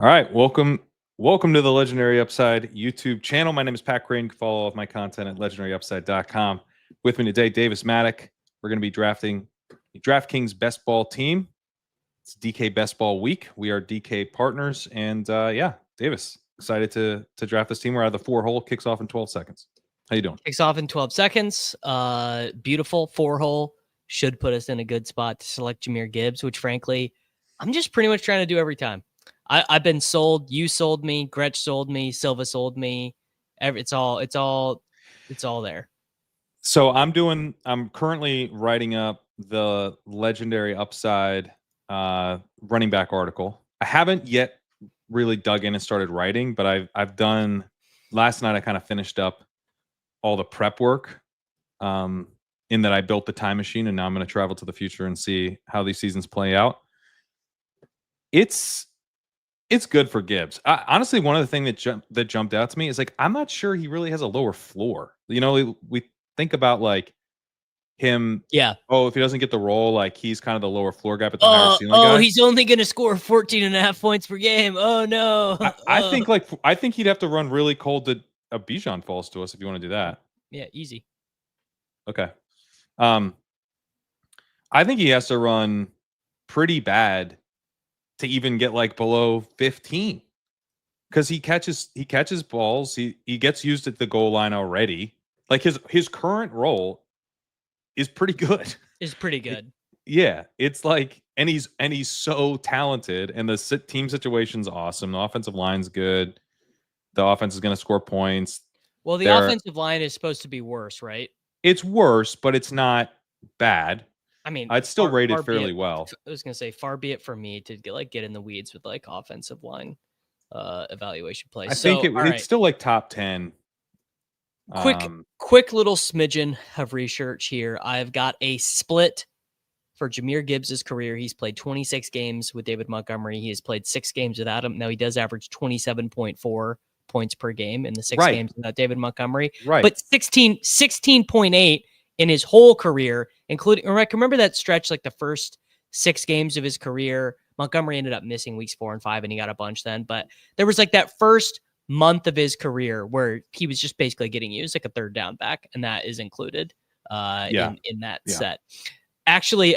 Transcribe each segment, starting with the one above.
All right, welcome to the Legendary Upside YouTube channel. My name is Pat Crane. You can follow all of my content at legendaryupside.com. With me today, Davis Mattek. We're going to be drafting the DraftKings Best Ball team. It's DK Best Ball week. We are DK partners, and yeah, Davis, excited to draft this team. We're out of the 4-hole. Kicks off in 12 seconds. How you doing? Kicks off in 12 seconds. Beautiful 4-hole. Should put us in a good spot to select Jahmyr Gibbs, which frankly, I'm just pretty much trying to do every time. I've been sold. You sold me. Gretsch sold me. Silva sold me. It's all there. So I'm currently writing up the Legendary Upside running back article. I haven't yet really dug in and started writing, but I've done. Last night I kind of finished up all the prep work. In that I built the time machine, and now I'm going to travel to the future and see how these seasons play out. It's good for Gibbs. Honestly, one of the things that jumped out to me is like I'm not sure he really has a lower floor. You know, we think about like him. Yeah. Oh, if he doesn't get the role, like he's kind of the lower floor guy, but the higher ceiling guy. Oh, he's only going to score 14.5 points per game. Oh no. I think he'd have to run really cold to a Bijan falls to us if you want to do that. Yeah, easy. Okay. I think he has to run pretty bad to even get like below 15, because he catches balls. He gets used at the goal line already. Like his current role is pretty good. Is pretty good. Yeah, it's like, and he's so talented, and the team situation's awesome. The offensive line's good. The offense is going to score points. Well, the offensive line is supposed to be worse, right? It's worse, but it's not bad. I mean, I'd still rate it fairly well. I was going to say, far be it from me to get in the weeds with like offensive line evaluation plays. I think it's still like top 10. Quick little smidgen of research here. I've got a split for Jahmyr Gibbs' career. He's played 26 games with David Montgomery. He has played 6 games without him. Now he does average 27.4 points per game in the 6 games without David Montgomery. Right. But 16.8 in his whole career, including, remember that stretch, like the first 6 games of his career, Montgomery ended up missing weeks 4 and 5, and he got a bunch then. But there was like that first month of his career where he was just basically getting used like a third down back, and that is included in that set. Actually,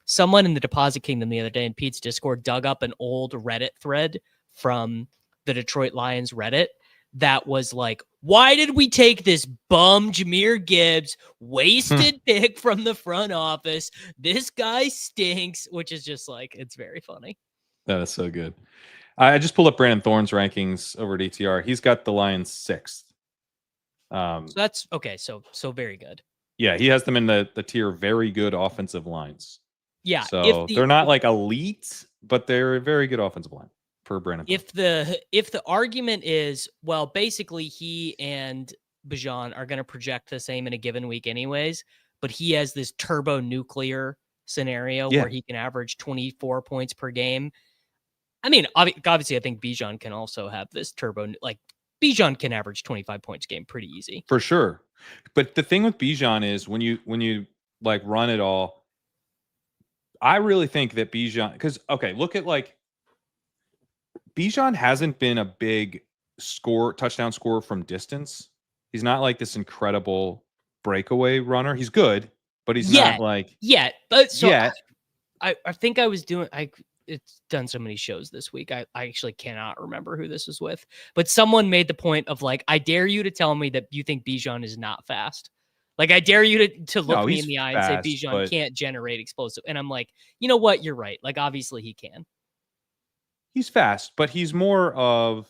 someone in the Deposit Kingdom the other day in Pete's Discord dug up an old Reddit thread from the Detroit Lions Reddit that was like, why did we take this bum Jahmyr Gibbs wasted pick from the front office? This guy stinks, which is just like, it's very funny. That is so good. I just pulled up Brandon Thorne's rankings over at ETR. He's got the Lions 6th. So that's okay. So very good. Yeah, he has them in the tier very good offensive lines. Yeah. So they're not like elite, but they're a very good offensive line for Brandon Thorne. If the argument is, well, basically he and Bijan are going to project the same in a given week anyways, but he has this turbo nuclear scenario where he can average 24 points per game. I mean, obviously I think Bijan can also have this turbo, like Bijan can average 25 points a game pretty easy. For sure. But the thing with Bijan is when you like run it all, I really think that Bijan, because look at like Bijan hasn't been a big touchdown scorer from distance. He's not like this incredible breakaway runner. He's good, but he's not like But so I think I was doing it's done so many shows this week. I actually cannot remember who this was with, but someone made the point of like, I dare you to tell me that you think Bijan is not fast. Like, I dare you to look me in the eye and say Bijan can't generate explosive. And I'm like, you know what? You're right. Like, obviously he can. He's fast, but he's more of,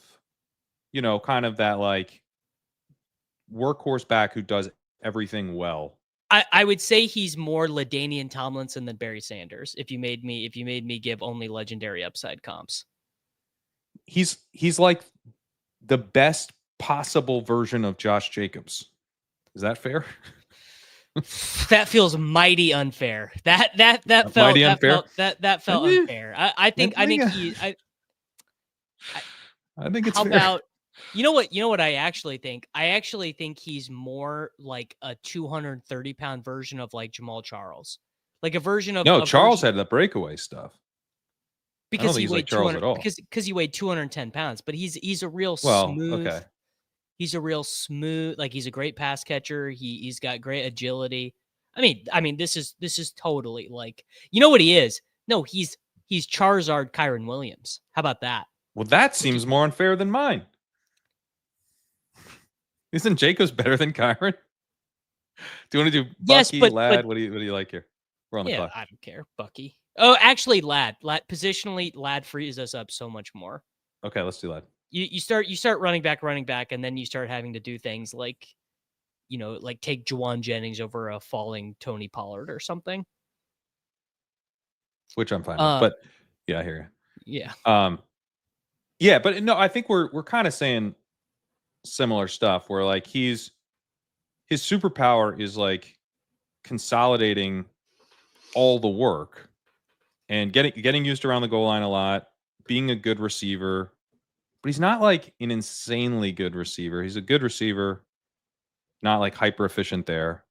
kind of that like workhorse back who does everything well. I would say he's more LaDainian Tomlinson than Barry Sanders. If you made me give only legendary upside comps, he's like the best possible version of Josh Jacobs. Is that fair? That feels mighty unfair. That felt mighty unfair. That felt unfair. I think it's fair. About you know what I actually think? I actually think he's more like a 230-pound version of like Jamal Charles. Like a version of Charles had the breakaway stuff. I don't because think he he's like weighed Charles 200 at all. because he weighed 210 pounds, but he's a real Well, smooth. okay. He's a real smooth, like he's a great pass catcher. He's got great agility. I mean, this is totally like, you know what he is? No, he's Charizard Kyron Williams. How about that? Well, that seems more unfair than mine. Isn't Jacobs better than Kyron? Do you want to do Bucky, Yes, Lad? What do you like here? We're on the yeah, clock. I don't care. Bucky. Oh, actually, Lad. Positionally, Lad frees us up so much more. Okay, let's do Lad. You start running back, and then you start having to do things like, like take Juwan Jennings over a falling Tony Pollard or something. Which I'm fine with. But yeah, I hear you. Yeah. Yeah, but no, I think we're kind of saying similar stuff where like his superpower is like consolidating all the work and getting used around the goal line a lot, being a good receiver. But he's not like an insanely good receiver. He's a good receiver, not like hyper efficient there.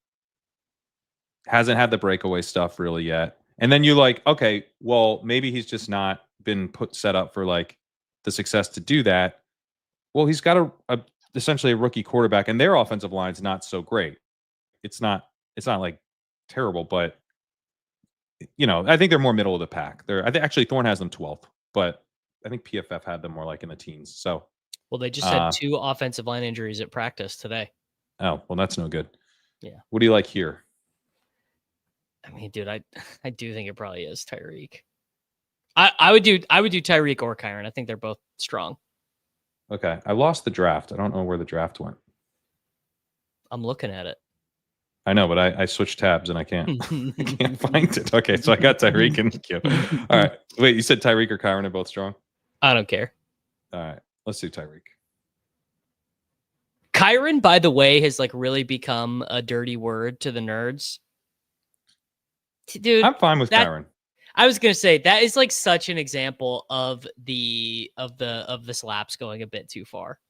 Hasn't had the breakaway stuff really yet. And then you like, okay, well, maybe he's just not been set up for like the success to do that. Well, he's got essentially a rookie quarterback, and their offensive line's not so great. It's not like terrible, but I think they're more middle of the pack. I think actually Thorne has them 12th, but I think PFF had them more like in the teens. So, well, they just had 2 offensive line injuries at practice today. Oh, well, that's no good. Yeah. What do you like here? I mean, dude, I do think it probably is Tyreek. I would do Tyreek or Kyron. I think they're both strong. Okay. I lost the draft. I don't know where the draft went. I'm looking at it. I know, but I switched tabs and I can't find it. Okay, so I got Tyreek and Q. All right. Wait, you said Tyreek or Kyron are both strong? I don't care. All right. Let's do Tyreek. Kyron, by the way, has like really become a dirty word to the nerds. Dude, I'm fine with Kyron. I was gonna say that is like such an example of the slaps going a bit too far.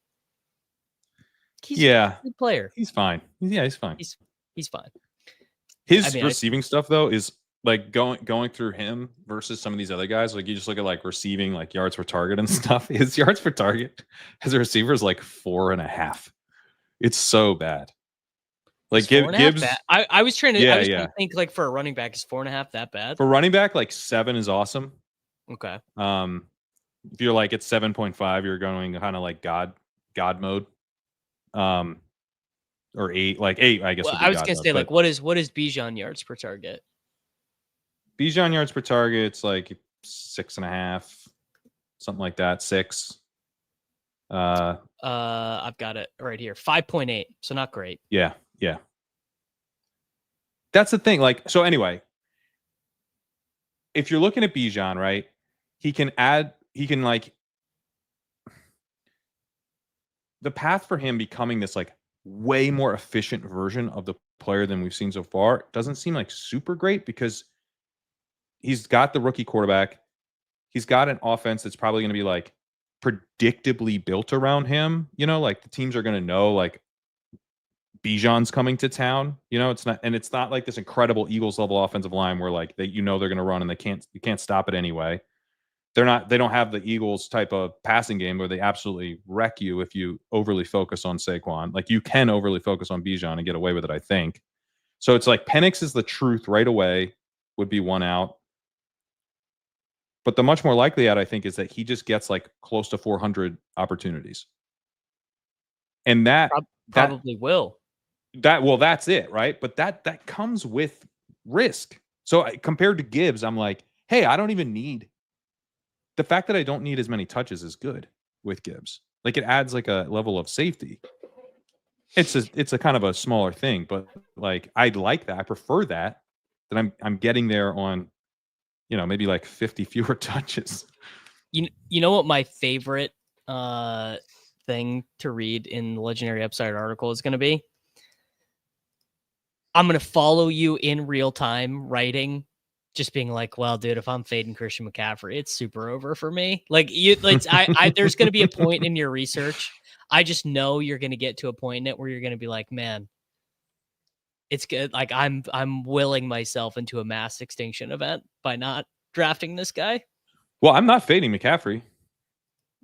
He's a good player. He's fine. Yeah, he's fine. He's fine. His receiving stuff though is like going through him versus some of these other guys. Like you just look at like receiving like yards per target and stuff. His yards per target as a receiver is like 4.5. It's so bad. Like Gibbs. I was trying to think like for a running back, is 4.5 that bad? For running back, like 7 is awesome. Okay. If you're like at 7.5, you're going kind of like God mode. Or 8, like 8, I guess. Well, I was gonna say, like, what is Bijan yards per target? Bijan yards per target, it's like 6.5, something like that. 6. I've got it right here. 5.8. So not great. Yeah. That's the thing. Like, so anyway, if you're looking at Bijan, right, he can like the path for him becoming this like way more efficient version of the player than we've seen so far doesn't seem like super great because he's got the rookie quarterback. He's got an offense that's probably going to be like predictably built around him. Like the teams are going to know like Bijan's coming to town. It's not like this incredible Eagles level offensive line where like they're going to run and you can't stop it anyway. They don't have the Eagles type of passing game where they absolutely wreck you if you overly focus on Saquon. Like you can overly focus on Bijan and get away with it, I think. So it's like Penix is the truth right away, would be 1 out. But the much more likely out, I think, is that he just gets like close to 400 opportunities. And that probably will. That's it, right? But that comes with risk. So compared to Gibbs, I'm like, hey, I don't even need the fact that I don't need as many touches is good with Gibbs. Like it adds like a level of safety. It's a kind of a smaller thing, but like I like that. I prefer that I'm getting there on, maybe like 50 fewer touches. You know what my favorite thing to read in the Legendary Upside article is going to be? I'm going to follow you in real time writing, just being like, well, dude, if I'm fading Christian McCaffrey, it's super over for me. Like there's going to be a point in your research. I just know you're going to get to a point in it where you're going to be like, man, it's good. Like I'm willing myself into a mass extinction event by not drafting this guy. Well, I'm not fading McCaffrey.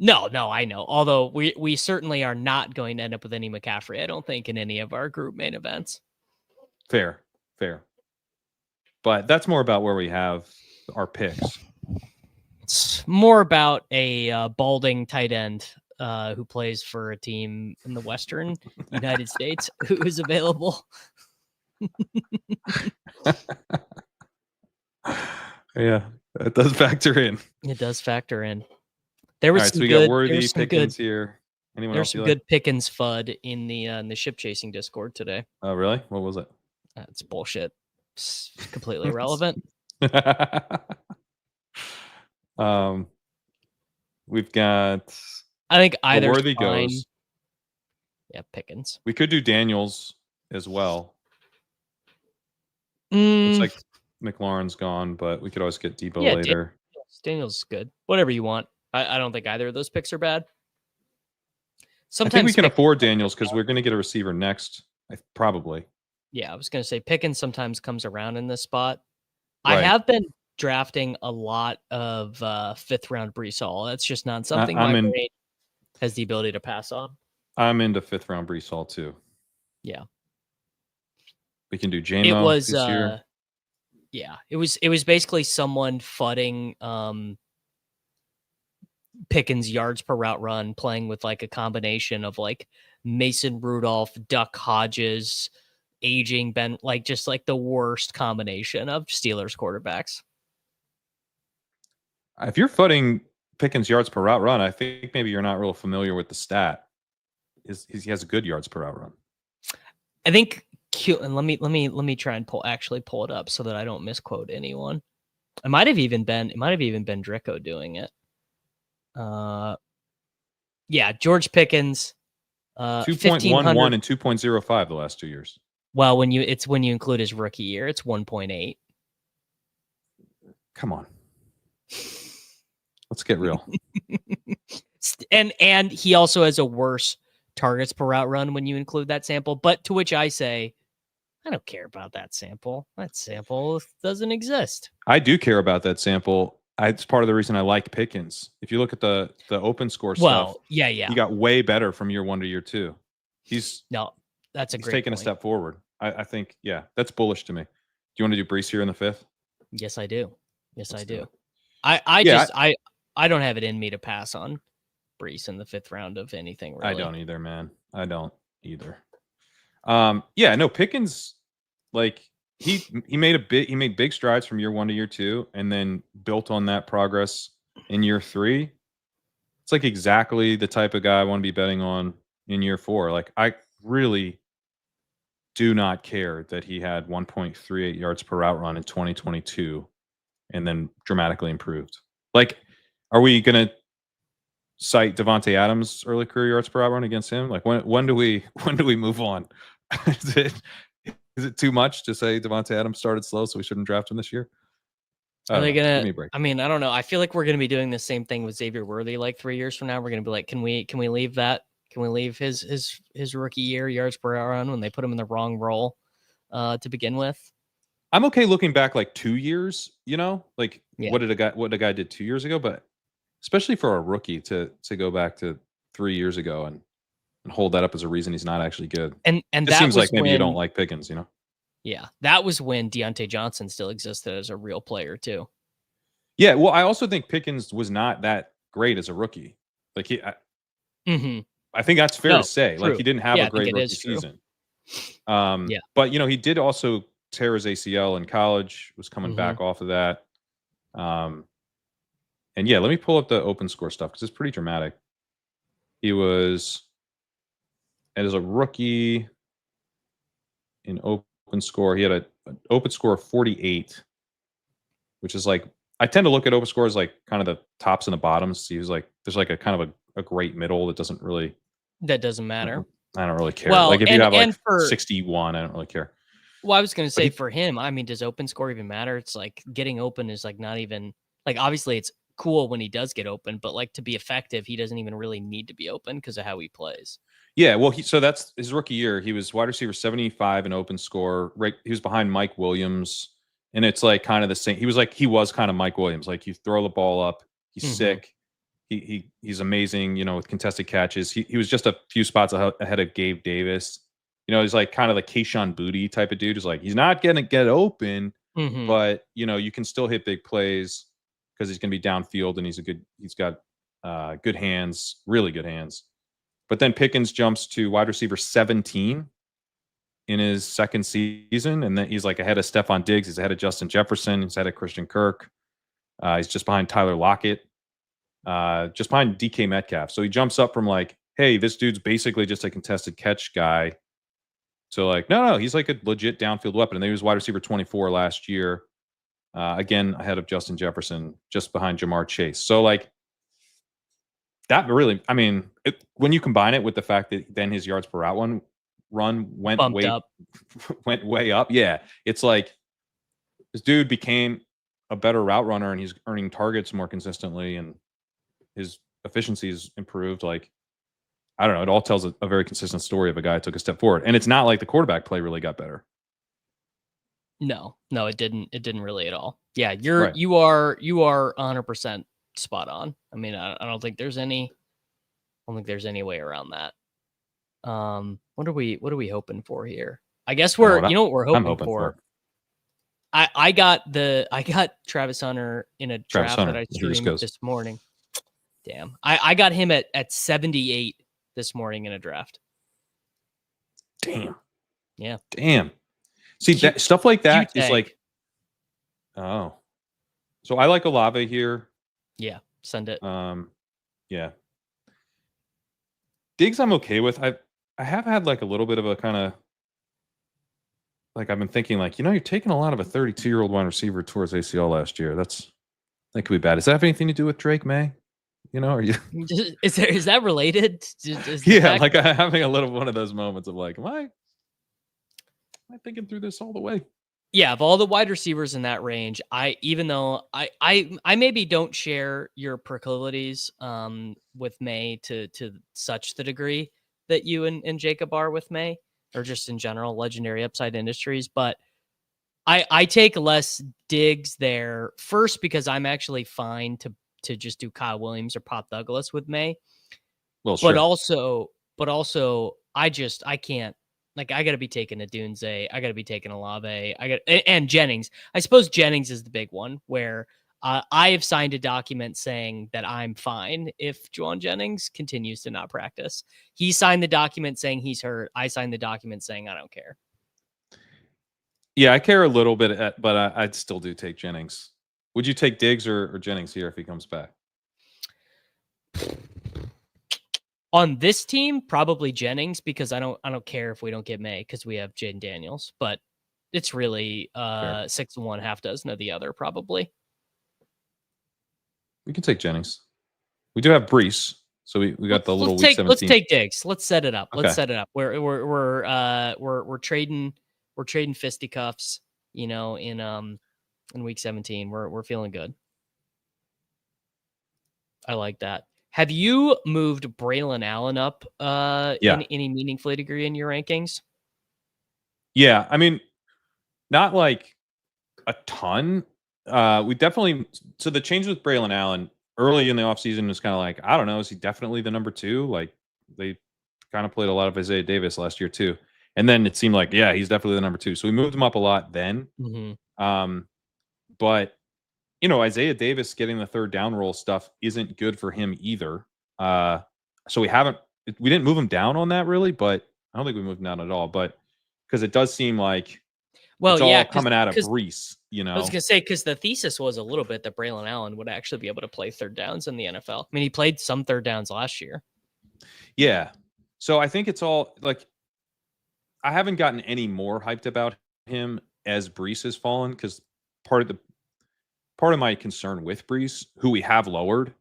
No, I know. Although we certainly are not going to end up with any McCaffrey, I don't think, in any of our group main events. Fair. But that's more about where we have our picks. It's more about a balding tight end who plays for a team in the Western United States who is available. Yeah, that does factor in. It does factor in. There was All right, some so we good, got Worthy, Pickens here. Anyone there's else? some good Pickens FUD in the ship chasing Discord today. Oh, really? What was it? It's bullshit. It's completely irrelevant. We've got. I think either Worthy fine. goes. Yeah, Pickens. We could do Daniels as well. Mm, Looks like McLaurin's gone, but we could always get Debo yeah, later. Daniels is good. Whatever you want. I don't think either of those picks are bad. I think we can afford Daniels because we're going to get a receiver next. Probably. Yeah, I was going to say Pickens sometimes comes around in this spot. Right. I have been drafting a lot of 5th round Brees Hall. That's just not something my brain has the ability to pass on. I'm into 5th round Brees Hall too. Yeah. We can do JMO. It was this year. Yeah, it was basically someone fudding Pickens yards per route run, playing with like a combination of like Mason Rudolph, Duck Hodges, aging Ben, like just like the worst combination of Steelers quarterbacks. If you're footing Pickens yards per route run, I think maybe you're not real familiar with the stat. He has good yards per route run. I think and let me try and pull it up so that I don't misquote anyone. It might have even been Drico doing it. Yeah, George Pickens 2.11 and 2.05 the last 2 years. Well, when you include his rookie year, it's 1.8. Come on. Let's get real. and he also has a worse targets per route run when you include that sample, but to which I say, I don't care about that sample. That sample doesn't exist. I do care about that sample. It's part of the reason I like Pickens. If you look at the open score stuff, yeah, he got way better from year 1 to year 2. He's taken a step forward. I think, yeah, that's bullish to me. Do you want to do Brees here in the 5th? Yes, I do. Let's do. I don't have it in me to pass on Brees in the 5th round of anything. Really. I don't either, man. I don't either. Yeah, no, Pickens, like he made big strides from year 1 to year 2, and then built on that progress in year 3. It's like exactly the type of guy I want to be betting on in year 4. Like, I really do not care that he had 1.38 yards per route run in 2022 and then dramatically improved. Like, are we going to cite Devontae Adams' early career yards per route run against him? Like, when do we move on? Is it too much to say Devontae Adams started slow, so we shouldn't draft him this year? Are they gonna? Give me a break. I mean, I don't know. I feel like we're gonna be doing the same thing with Xavier Worthy like 3 years from now. We're gonna be like, can we leave that? Can we leave his rookie year yards per hour run when they put him in the wrong role to begin with? I'm okay looking back like 2 years. Like yeah. what a guy did 2 years ago, but especially for a rookie to go back to 3 years ago and hold that up as a reason he's not actually good. And it seems like maybe you don't like Pickens, Yeah, that was when Deontay Johnson still existed as a real player too. Yeah, well, I also think Pickens was not that great as a rookie. Like I think that's fair to say. True. Like, he didn't have a great rookie season. But he did also tear his ACL in college. Was coming back off of that. And yeah, let me pull up the open score stuff because it's pretty dramatic. He was, as a rookie in open score, he had an open score of 48, which is like, I tend to look at open scores like kind of the tops and the bottoms. He was like, there's like a kind of a great middle that doesn't matter. I don't really care. Well, like if you have like 61, I don't really care. Well, I was going to say for him, I mean, does open score even matter? It's like getting open is like not even like, obviously it's cool when he does get open, but like to be effective, he doesn't even really need to be open because of how he plays. Yeah, well, so that's his rookie year. He was wide receiver 75 in open score. Right, he was behind Mike Williams, and it's like kind of the same. He was kind of Mike Williams. Like, you throw the ball up, He's sick. He's amazing, you know, with contested catches. He was just a few spots ahead of Gabe Davis. You know, he's like kind of the Keyshawn Booty type of dude. He's like, he's not going to get open, but you know, you can still hit big plays because he's going to be downfield and he's got good hands, really good hands. But then Pickens jumps to wide receiver 17 in his second season, and then he's like ahead of Stephon Diggs, he's ahead of Justin Jefferson, he's ahead of Christian Kirk. He's just behind Tyler Lockett, just behind DK Metcalf. So he jumps up from like, hey, this dude's basically just a contested catch guy. So like, no, he's like a legit downfield weapon. And he was wide receiver 24 last year. Again, ahead of Justin Jefferson, just behind Jamar Chase. So like that really, I mean, when you combine it with the fact that then his yards per route run went way up. Yeah. It's like this dude became a better route runner and he's earning targets more consistently and his efficiency's improved. Like, I don't know. It all tells a very consistent story of a guy who took a step forward. And it's not like the quarterback play really got better. No, it didn't. It didn't really at all. Yeah, you are 100% spot on. I mean, I don't think there's any way around that. What are we hoping for here? I guess you know what we're hoping for. I got Travis Hunter in a draft that I streamed this morning. Damn. I got him at 78 this morning in a draft. Damn. Yeah. Damn. See, stuff like that is like, oh. So I like Olave here. Yeah, send it. Yeah. Diggs I'm okay with. I have had like a little bit of a kind of like I've been thinking like, you know, you're taking a lot of a 32-year-old wide receiver towards ACL last year. That could be bad. Does that have anything to do with Drake May? You know, are you is that related? Yeah, like I'm having a little one of those moments of like, am I thinking through this all the way? Yeah, of all the wide receivers in that range, even though I maybe don't share your proclivities with May to such the degree that you and Jacob are with May, or just in general, legendary upside industries, but I take less Diggs there first because I'm actually fine to just do Kyle Williams or Pop Douglas with May. Well, sure. But also I can't. Like, I got to be taking a Dunze. I got to be taking Olave. And Jennings. I suppose Jennings is the big one where I have signed a document saying that I'm fine if Juwan Jennings continues to not practice. He signed the document saying he's hurt. I signed the document saying I don't care. Yeah, I care a little bit, but I'd still do take Jennings. Would you take Diggs or Jennings here if he comes back? On this team, probably Jennings, because I don't care if we don't get May because we have Jaden Daniels, but it's really 6 of one, half dozen of the other, probably. We can take Jennings. We do have Brees, so we got the little week 17. Let's take Diggs. Let's set it up. Let's set it up. We're trading fisticuffs, you know, in week 17. We're feeling good. I like that. Have you moved Braylon Allen up in any meaningful degree in your rankings? Yeah, I mean, not like a ton. We definitely so the change with Braylon Allen early in the offseason was kind of like, I don't know, is he definitely the number 2? Like they kind of played a lot of Isaiah Davis last year too. And then it seemed like, yeah, he's definitely the number 2. So we moved him up a lot then. But you know, Isaiah Davis getting the third down role stuff isn't good for him either. So we didn't move him down on that really, but I don't think we moved him down at all. But because it does seem like it's all coming out of Brees, you know. I was gonna say because the thesis was a little bit that Braylon Allen would actually be able to play third downs in the NFL. I mean, he played some third downs last year. Yeah. So I think it's all like I haven't gotten any more hyped about him as Brees has fallen because part of my concern with Brees, who we have lowered,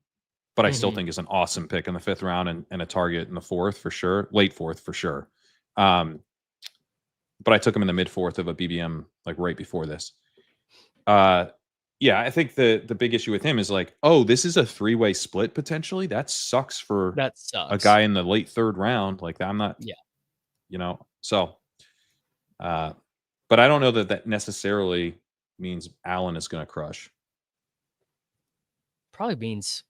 but I still think is an awesome pick in the 5th round and a target in the 4th for sure, late 4th for sure. But I took him in the mid 4th of a BBM like right before this. Yeah, I think the big issue with him is like, oh, this is a 3-way split potentially. That sucks for a guy in the late 3rd round. Like I'm not, you know, so. But I don't know that necessarily means Allen is going to crush. probably means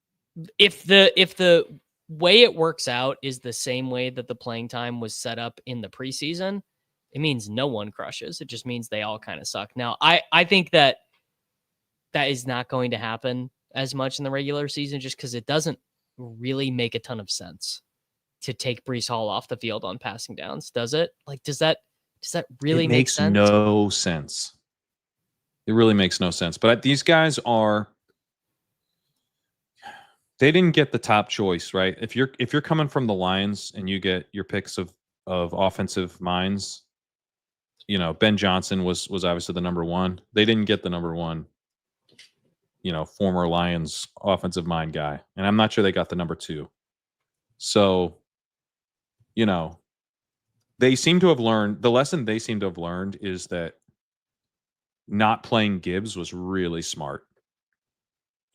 if the way it works out is the same way that the playing time was set up in the preseason, it means no one crushes. It just means they all kind of suck. Now, I think that is not going to happen as much in the regular season just because it doesn't really make a ton of sense to take Breece Hall off the field on passing downs, does it? Like, does that really make sense? No sense. It really makes no sense. But these guys they didn't get the top choice, right? If you're coming from the Lions and you get your picks of offensive minds, Ben Johnson was obviously the number one. They didn't get the number one, former Lions offensive mind guy. And I'm not sure they got the number two. So, they seem to have learned, the lesson they seem to have learned is that not playing Gibbs was really smart.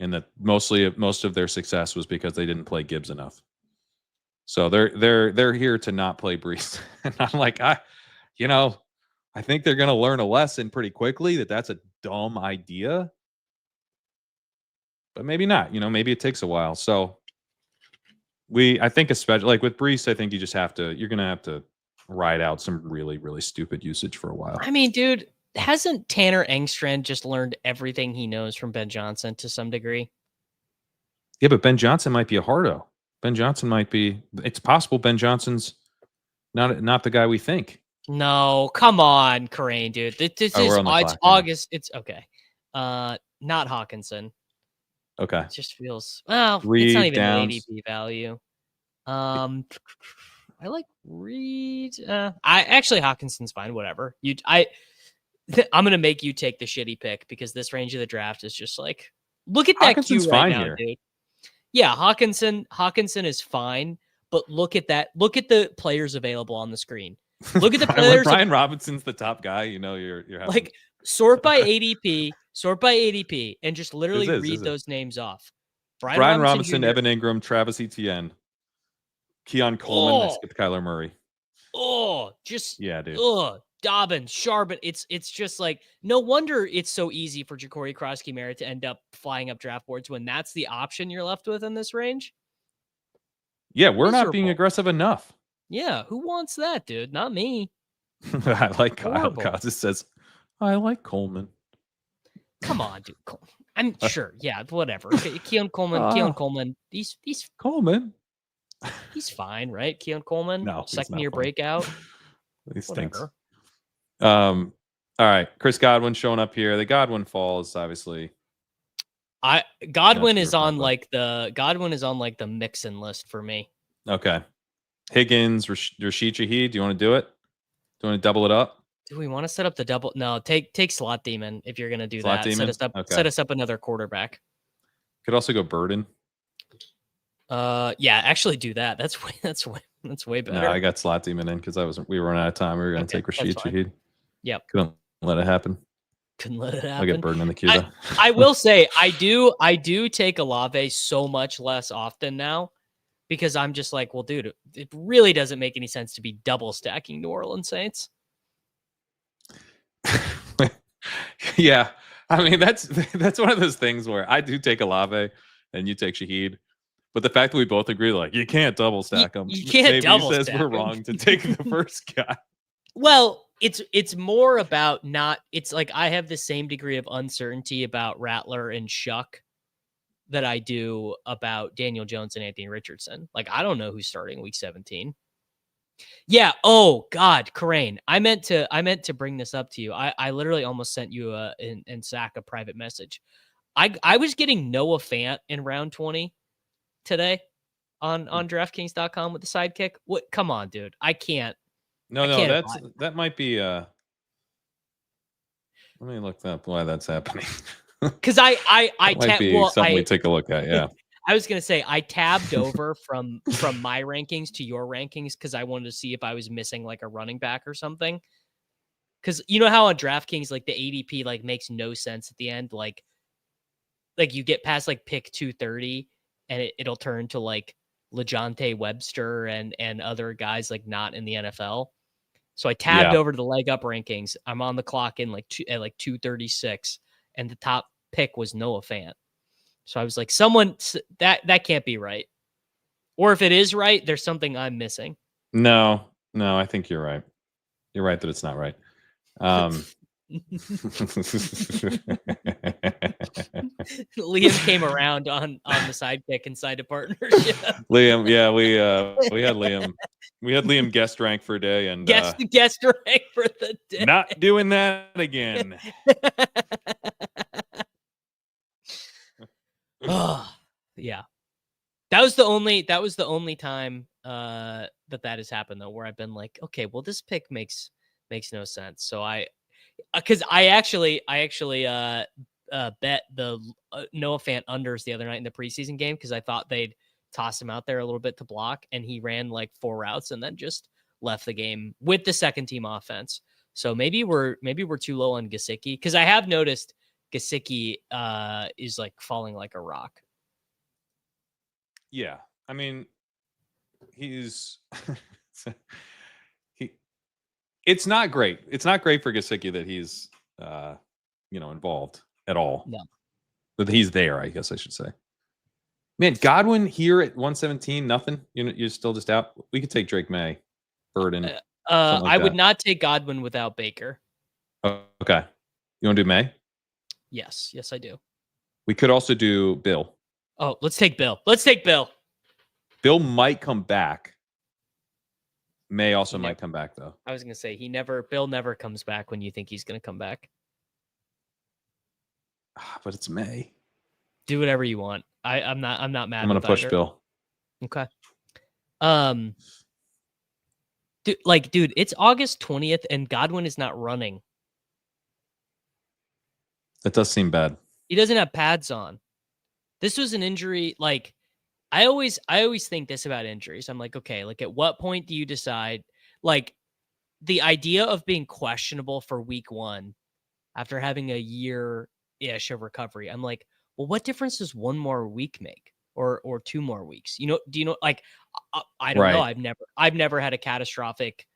And that most of their success was because they didn't play Gibbs enough. So they're here to not play Breece. And I'm like, I think they're going to learn a lesson pretty quickly that's a dumb idea. But maybe not. Maybe it takes a while. So I think especially like with Breece, I think you're going to have to ride out some really, really stupid usage for a while. I mean, dude, hasn't Tanner Engstrand just learned everything he knows from Ben Johnson to some degree? Yeah, but Ben Johnson might be a hardo. Ben Johnson might be. It's possible Ben Johnson's not the guy we think. No, come on, Crane, dude. This is it's August. It's okay. Not Hawkinson. Okay. It just feels it's not even an ADP value. I like Reed. Hawkinson's fine. Whatever. I'm gonna make you take the shitty pick because this range of the draft is just like, look at that queue right now, here. Dude. Yeah, Hawkinson is fine, but look at that. Look at the players available on the screen. Look at the players. Brian Robinson's the top guy. You're having... like sort by ADP, and just literally read those names off. Brian Robinson, Evan Ingram, Travis Etienne, Keon Coleman, let's get Kyler Murray. Dobbins, Charbon. It's just like, no wonder it's so easy for Ja'Cory Cross-Keymare to end up flying up draft boards when that's the option you're left with in this range. Yeah, we're not being aggressive enough. Yeah, who wants that, dude? Not me. I like Kyle Costas says, I like Coleman. Come on, dude. I'm sure. Yeah, whatever. Keon Coleman. He's Coleman. He's fine, right? Keon Coleman. No, second year breakout. He stinks. All right, Chris Godwin showing up here. The Godwin falls, obviously. Godwin is on like the Mixon list for me. Okay. Higgins, Rashid Shaheed. Do you want to do it? Do you want to double it up? Do we want to set up the double? No, take Slot Demon if you're gonna do that. Demon? Set us up another quarterback. Could also go Burden. Yeah, actually do that. That's way better. No, I got Slot Demon in because we were running out of time. We were gonna take Rashid Shaheed. Yep. Couldn't let it happen. I'll get Burden in the queue. I will say I do take Olave so much less often now because I'm just like, well, dude, it really doesn't make any sense to be double stacking New Orleans Saints. Yeah, I mean that's one of those things where I do take Olave and you take Shaheed, but the fact that we both agree, like, you can't double stack them. You can't double stack. We're wrong to take the first guy. Well, it's more about not. It's like I have the same degree of uncertainty about Rattler and Shuck that I do about Daniel Jones and Anthony Richardson. Like, I don't know who's starting week 17. Yeah. Oh God, Corain. I meant to bring this up to you. I literally almost sent you in Zach a private message. I was getting Noah Fant in round 20 today on DraftKings.com with the sidekick. What? Come on, dude. I can't. That might be. Let me look up why that's happening. Because I might be something we take a look at. Yeah. I was going to say I tabbed over from my rankings to your rankings because I wanted to see if I was missing like a running back or something. Because you know how on DraftKings, like the ADP like makes no sense at the end. Like you get past like pick 230 and it'll turn to like LeJonte Webster and other guys like not in the NFL. So I tabbed over to the leg up rankings. I'm on the clock in at 236 and the top pick was Noah Fant. So I was like, that can't be right. Or if it is right, there's something I'm missing. No, I think you're right. You're right that it's not right. Liam came around on the sidekick inside a partnership. Liam, yeah, we had Liam. We had Liam guest rank for a day, and guest rank for the day. Not doing that again. Oh, yeah. That was the only time that has happened though, where I've been like, okay, well, this pick makes no sense. So I actually bet the Noah Fant unders the other night in the preseason game because I thought they'd toss him out there a little bit to block, and he ran like 4 routes and then just left the game with the second team offense. So maybe we're too low on Gesicki, because I have noticed Gesicki is like falling like a rock. Yeah, I mean, he's It's not great. It's not great for Gesicki that he's involved at all. No, that he's there. I guess I should say. Man, Godwin here at 117, nothing. You're still just out. We could take Drake May, Burden. I would not take Godwin without Baker. Okay, you want to do May? Yes, I do. We could also do Bill. Oh, let's take Bill. Bill might come back. May also might come back though. I was gonna say Bill never comes back when you think he's gonna come back. But it's May. Do whatever you want. I'm not mad. I'm gonna push Bill. Okay. Dude, it's August 20th and Godwin is not running. That does seem bad. He doesn't have pads on. This was an injury. Like, I always think this about injuries. I'm like, okay, like at what point do you decide, like, the idea of being questionable for week 1 after having a year-ish of recovery? I'm like, well, what difference does 1 more week make, or 2 more weeks? Do you know? Like, I don't know. I've never had a catastrophic.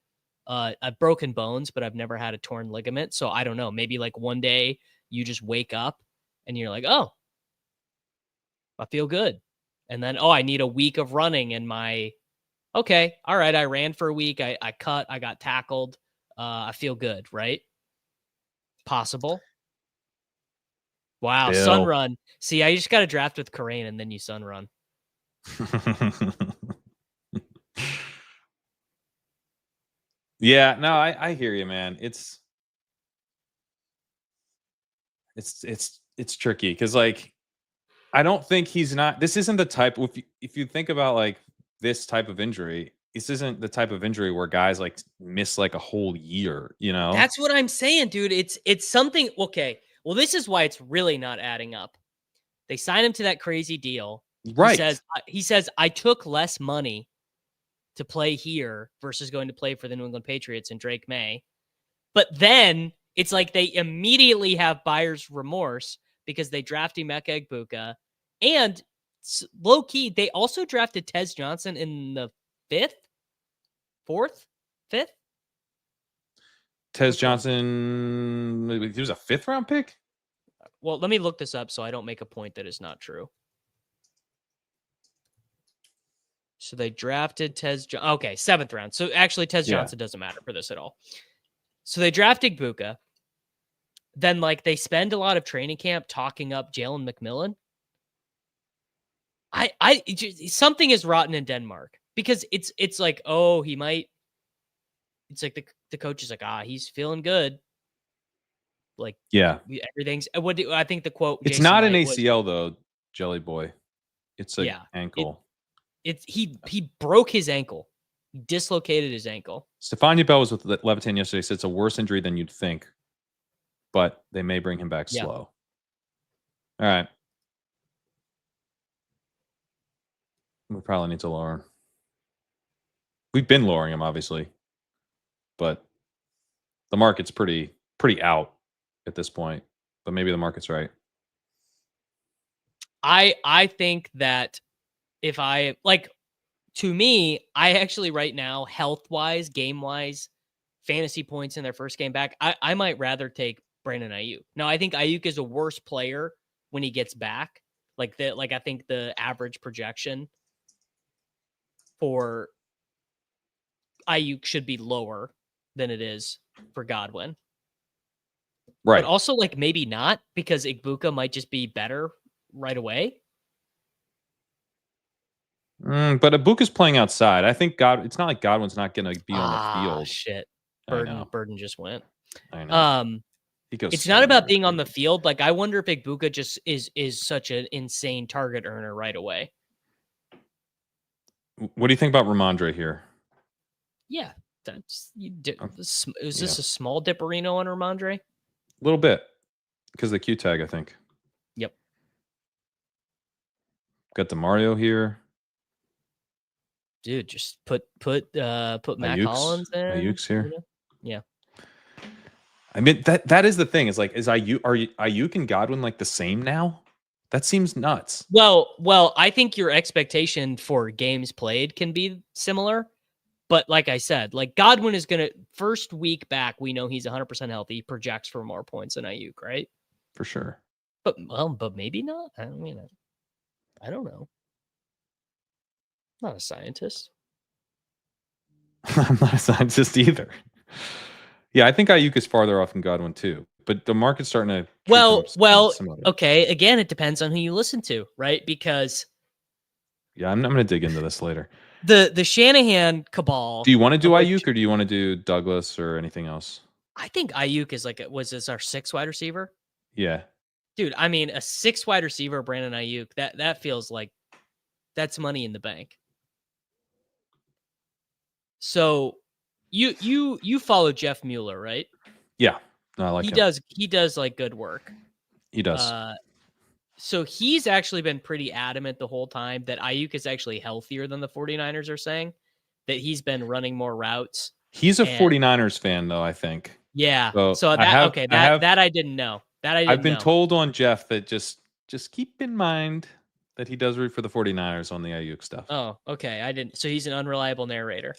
I've broken bones, but I've never had a torn ligament. So I don't know. Maybe like one day you just wake up and you're like, oh, I feel good. And then, I need a week of running and okay, all right, I ran for a week. I cut, I got tackled. I feel good, right? Possible. Wow, Bill. sun run. See, I just got to draft with Karain and then you sun run. Yeah, no, I hear you, man. It's tricky because, like, I don't think this isn't the type. If you think about like this type of injury, this isn't the type of injury where guys like miss like a whole year. That's what I'm saying, dude. It's something. Okay, well, this is why it's really not adding up. They sign him to that crazy deal. Right. He says I took less money to play here versus going to play for the New England Patriots and Drake May. But then it's like they immediately have buyer's remorse because they drafted Emeka Egbuka, and low key, they also drafted Tez Johnson in the 5th. Tez Johnson, he was a 5th round pick? Well, let me look this up so I don't make a point that is not true. So they drafted Tez Johnson. Okay, 7th round. So actually, Tez Johnson doesn't matter for this at all. So they drafted Egbuka. Then, like, they spend a lot of training camp talking up Jalen McMillan. Something is rotten in Denmark because it's like, oh, he might. It's like the coach is like, he's feeling good. Like, yeah, everything's. I think the quote? It's Jason not an Light ACL though, Jelly Boy. It's an ankle. He broke his ankle. He dislocated his ankle. Stephania Bell was with Levitan yesterday. Said it's a worse injury than you'd think, but they may bring him back slow. All right. We probably need to lower him. We've been lowering him, obviously, but the market's pretty out at this point. But maybe the market's right. I think that if to me, I actually right now, health-wise, game-wise, fantasy points in their first game back, I might rather take Brandon Ayuk. Now, I think Ayuk is a worse player when he gets back. Like I think the average projection for Ayuk should be lower than it is for Godwin. Right. But also, like, maybe not, because Igbuka might just be better right away. But Ibuka's playing outside. I think it's not like Godwin's not going to be on the field. Shit. I know. Burden just went. I know. He goes It's so not about yardage being on crazy. the field. Like, I wonder if Igbuka just is such an insane target earner right away. What do you think about Ramondre here? Yeah, that's is this a small dipperino on Ramondre? A little bit, because of the Q tag, I think. Yep. Got DeMario here. Dude, just put Matt Collins in. Ayuk's here. You know? Yeah. I mean, that is the thing. Is like, are Ayuk and Godwin like the same now? That seems nuts. Well, I think your expectation for games played can be similar. But like I said, like Godwin is going to first week back, we know he's 100% healthy, projects for more points than Ayuk, right? For sure. But maybe not. I mean, I don't know. I'm not a scientist. I'm not a scientist either. Yeah, I think Ayuk is farther off than Godwin too. But the market's starting to well, similar. Okay. Again, it depends on who you listen to, right? Because yeah, I'm going to dig into this later. The Shanahan cabal. Do you want to do Ayuk or do you want to do Douglas or anything else? I think Ayuk is was this our 6th wide receiver? Yeah. Dude, I mean, a 6th wide receiver, Brandon Ayuk, that feels like that's money in the bank. So you follow Jeff Mueller, right? Yeah. No, I like him. He does like good work. He does. So he's actually been pretty adamant the whole time that Ayuk is actually healthier than the 49ers are saying, that he's been running more routes. He's a 49ers fan though, I think. Yeah. So that I didn't know. I've been told on Jeff that just keep in mind that he does root for the 49ers on the Ayuk stuff. Oh, okay. I didn't. So he's an unreliable narrator.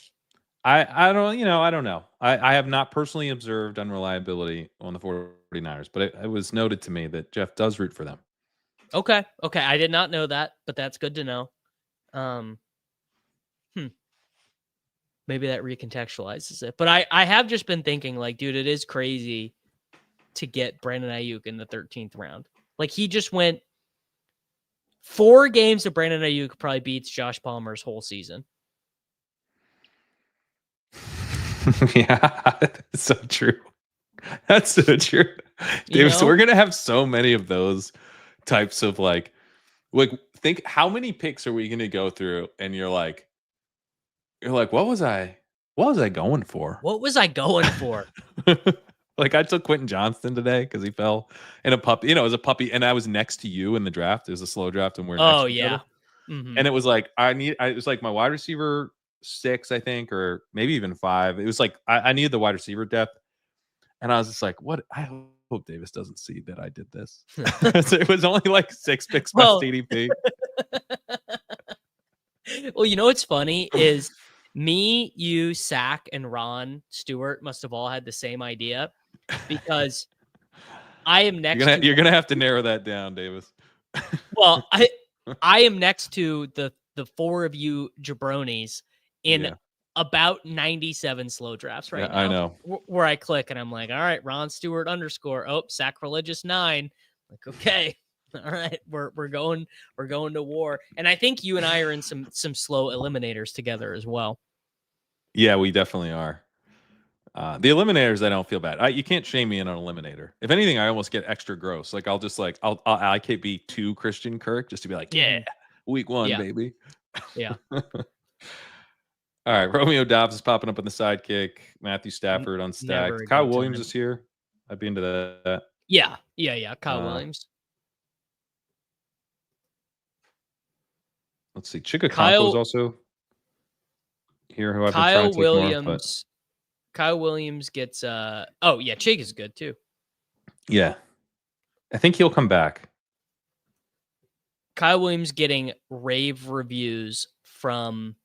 I don't know. I have not personally observed unreliability on the 49ers, but it was noted to me that Jeff does root for them. Okay. I did not know that, but that's good to know. Maybe that recontextualizes it. But I have just been thinking, like, dude, it is crazy to get Brandon Ayuk in the 13th round. Like, he just went 4 games of Brandon Ayuk probably beats Josh Palmer's whole season. Yeah, that's so true. That's so true. Dave, so we're going to have so many of those types of like, think how many picks are we going to go through? And you're like, what was I going for? What was I going for? Like I took Quentin Johnston today because he fell in a puppy. It was a puppy, and I was next to you in the draft. It was a slow draft, and we're next to each other. Mm-hmm. And it was like it was like my wide receiver 6, I think, or maybe even 5. It was like I needed the wide receiver depth, and I was just like, "What? I hope Davis doesn't see that I did this." So it was only like 6 picks by CDP. Well, you know what's funny is me, you, Sack, and Ron Stewart must have all had the same idea, because I am next. You're gonna have to narrow that down, Davis. Well, I am next to the 4 of you jabronis in about 97 slow drafts right now. I know. Where I click and I'm like, all right, Ron Stewart _ sacrilegious 9. Like, okay, all right, we're going to war. And I think you and I are in some slow eliminators together as well. Yeah, we definitely are. The eliminators, I don't feel bad. You can't shame me in an eliminator. If anything, I almost get extra gross. Like I'll just like I'll IKB to Christian Kirk just to be like, yeah, week 1, baby. Yeah. All right, Romeo Dobbs is popping up in the sidekick. Matthew Stafford unstacked. Kyle Williams is here. I'd be into that. Yeah. Kyle Williams. Let's see. Chicago is also here. Who I've been trying to take more, but Kyle Williams gets Chig is good too. Yeah. I think he'll come back. Kyle Williams getting rave reviews from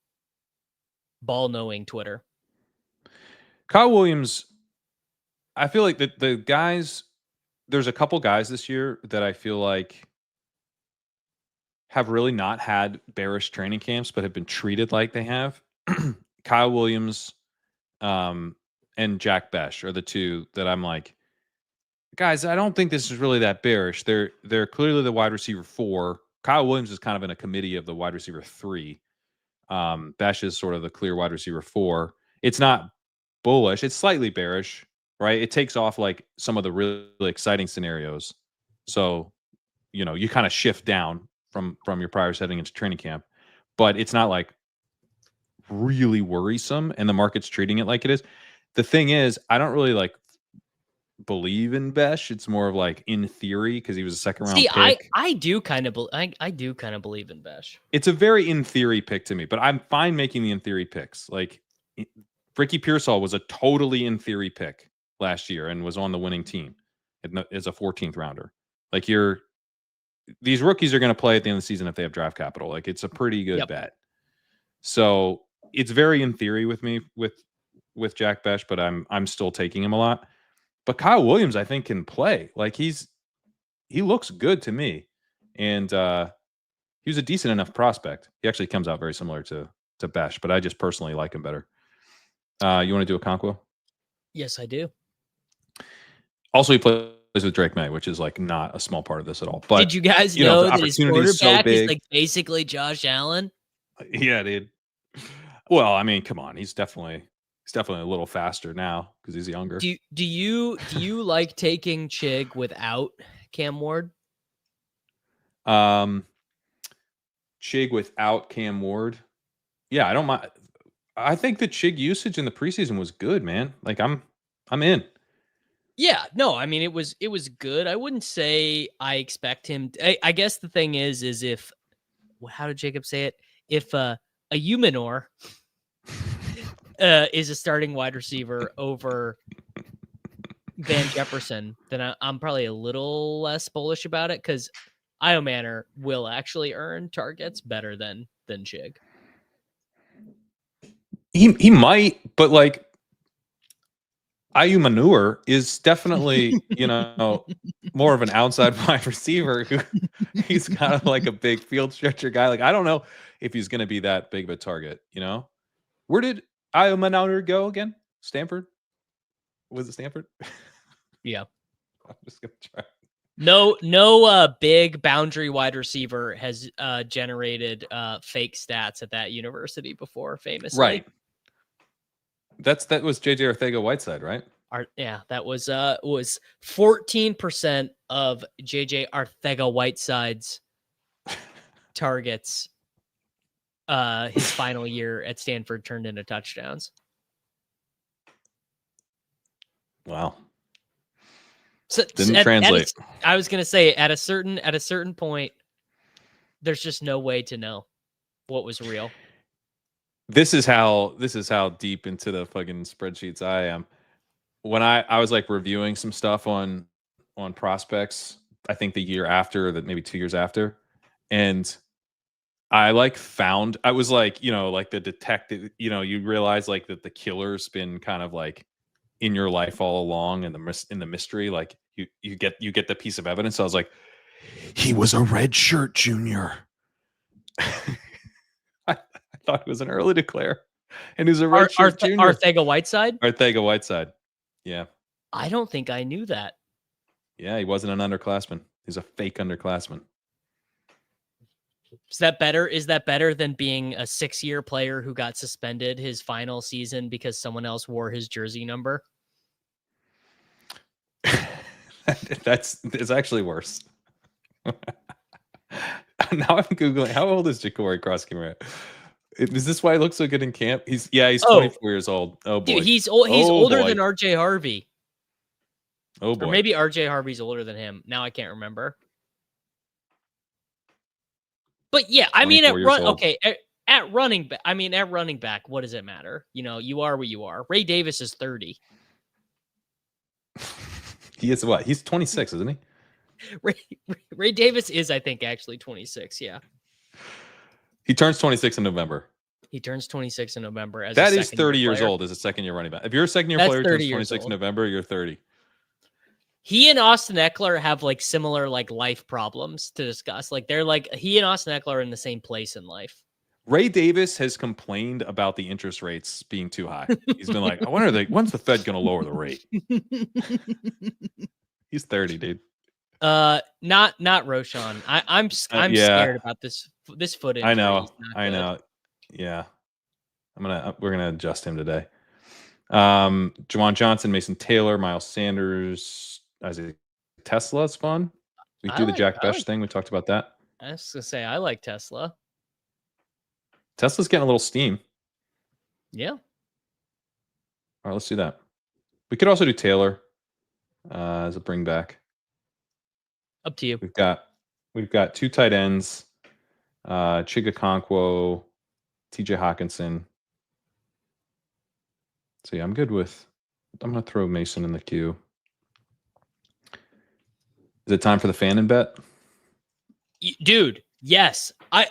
ball knowing Twitter. Kyle Williams, I feel like the guys, there's a couple guys this year that I feel like have really not had bearish training camps, but have been treated like they have. Kyle Williams, and Jack Besh are the two that I'm like, guys, I don't think this is really that bearish. They're clearly the wide receiver 4. Kyle Williams is kind of in a committee of the wide receiver 3. Besh is sort of the clear wide receiver 4. It's not bullish. It's slightly bearish, right? It takes off like some of the really exciting scenarios. So, you kind of shift down from your prior setting into training camp, but it's not like really worrisome, and the market's treating it like it is. The thing is, I don't really like believe in Besh. It's more of like in theory because he was a second round pick. I do kind of I do kind of believe in Besh. It's a very in theory pick to me, but I'm fine making the in theory picks. Like Ricky Pearsall was a totally in theory pick last year and was on the winning team as a 14th rounder. Like these rookies are going to play at the end of the season if they have draft capital. Like it's a pretty good bet. So it's very in theory with me with Jack Besh, but I'm still taking him a lot. But Kyle Williams, I think, can play. Like he looks good to me, and he was a decent enough prospect. He actually comes out very similar to Besh, but I just personally like him better. You want to do a Okonkwo? Yes, I do. Also, he plays with Drake May, which is like not a small part of this at all. But did you guys know that his quarterback is like basically Josh Allen? Yeah, dude. Well, I mean, come on, he's definitely a little faster now because he's younger. Do you like taking Chig without Cam Ward? Chig without Cam Ward? Yeah, I don't mind. I think the Chig usage in the preseason was good, man. Like I'm in. Yeah, no, I mean it was good. I wouldn't say I expect him. I guess the thing is if, how did Jacob say it? If a Umanor is a starting wide receiver over Van Jefferson, then I'm probably a little less bullish about it because Io Manor will actually earn targets better than Chig. He might, but like Ayu Manure is definitely, more of an outside wide receiver who he's kind of like a big field stretcher guy. Like, I don't know if he's going to be that big of a target, Where did Ayu Manure go again? Stanford? Was it Stanford? Yeah. I'm just going to try. No big boundary wide receiver has generated fake stats at that university before, famously. Right. That was JJ Arcega-Whiteside, right? That was 14% of JJ Arcega-Whiteside's targets his final year at Stanford turned into touchdowns. Wow. So didn't translate. I was gonna say at a certain point, there's just no way to know what was real. This is how deep into the fucking spreadsheets I am. When I was like reviewing some stuff on prospects, I think the year after, that maybe 2 years after, and I like found, I was like, like the detective, you realize like that the killer's been kind of like in your life all along, and in the mystery, like you get the piece of evidence. So I was like, he was a red shirt junior. I thought it was an early declare, and he was a red shirt junior. Arcega-Whiteside. Yeah. I don't think I knew that. Yeah, he wasn't an underclassman. He's a fake underclassman. Is that better? Is that better than being a 6-year player who got suspended his final season because someone else wore his jersey number? It's actually worse. Now I'm Googling, how old is Ja'Cory Cross-Camera? Is this why he looks so good in camp? He's 24 years old. Oh boy. Dude, he's older than RJ Harvey. Oh boy. Or maybe RJ Harvey's older than him. Now I can't remember. But yeah, I mean at running back, what does it matter? You are what you are. Ray Davis is 30. He is what? He's 26, isn't he? Ray Davis is, I think, actually 26. Yeah. He turns 26 in November. He turns 26 in November. That is 30 years old as a second-year running back. If you're a second-year player who turns 26 in November, you're 30. He and Austin Eckler have like similar like life problems to discuss. Like they're like he and Austin Eckler are in the same place in life. Ray Davis has complained about the interest rates being too high. He's been like, I wonder when's the Fed going to lower the rate? He's 30, dude. Not Roshan. I'm Yeah. scared about this foot injury. I know. He's not I good. know. Yeah. We're gonna adjust him today. Juwan Johnson, Mason Taylor, Miles Sanders, Isaac Tesla's fun. We do the Jack Besh thing. We talked about that. I was gonna say I like Tesla. Tesla's getting a little steam. Yeah. All right, let's do that. We could also do Taylor as a bring back. Up to you. We've got 2 tight ends, Chigakonkwo, TJ Hawkinson. So yeah, I'm gonna throw Mason in the queue. Is it time for the Fannin bet? Dude, yes. I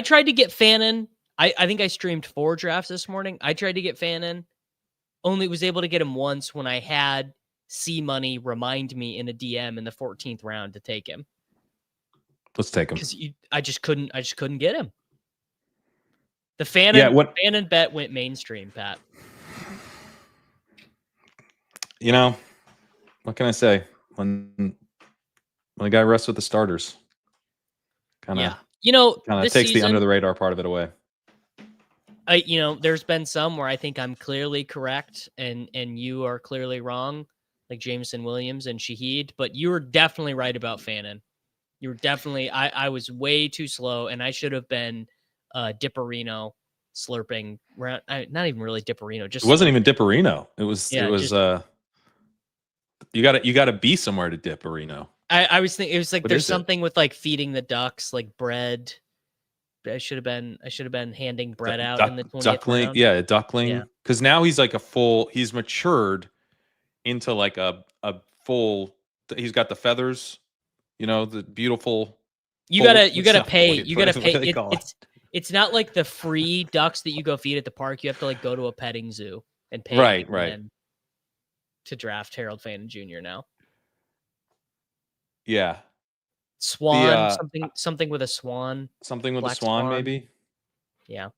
tried to get Fannin. I think I streamed 4 drafts this morning. I tried to get Fannin. Only was able to get him once when I had C Money remind me in a DM in the 14th round to take him. Let's take him. Because I just couldn't get him. The Fannin bet went mainstream, Pat. You know, what can I say? When the guy rests with the starters, kind of takes the under the radar part of it away. There's been some where I think I'm clearly correct and you are clearly wrong, like Jameson Williams and Shaheed, but you were definitely right about Fannin. You were definitely, I was way too slow, and I should have been Dipperino slurping. Not even really Dipperino. Just it wasn't even Dipperino. It was you got to be somewhere to Dipperino. I was thinking it was like there's something with like feeding the ducks, like bread. I should have been handing bread out in the 20th duckling. round. Yeah, duckling. Because now he's like he's matured into like a full. He's got the feathers. The beautiful. You gotta pay. It's not like the free ducks that you go feed at the park. You have to like go to a petting zoo and pay. Right. To draft Harold Fannin Jr. now. Yeah. Swan, something with a swan. Something with a swan, maybe. Yeah.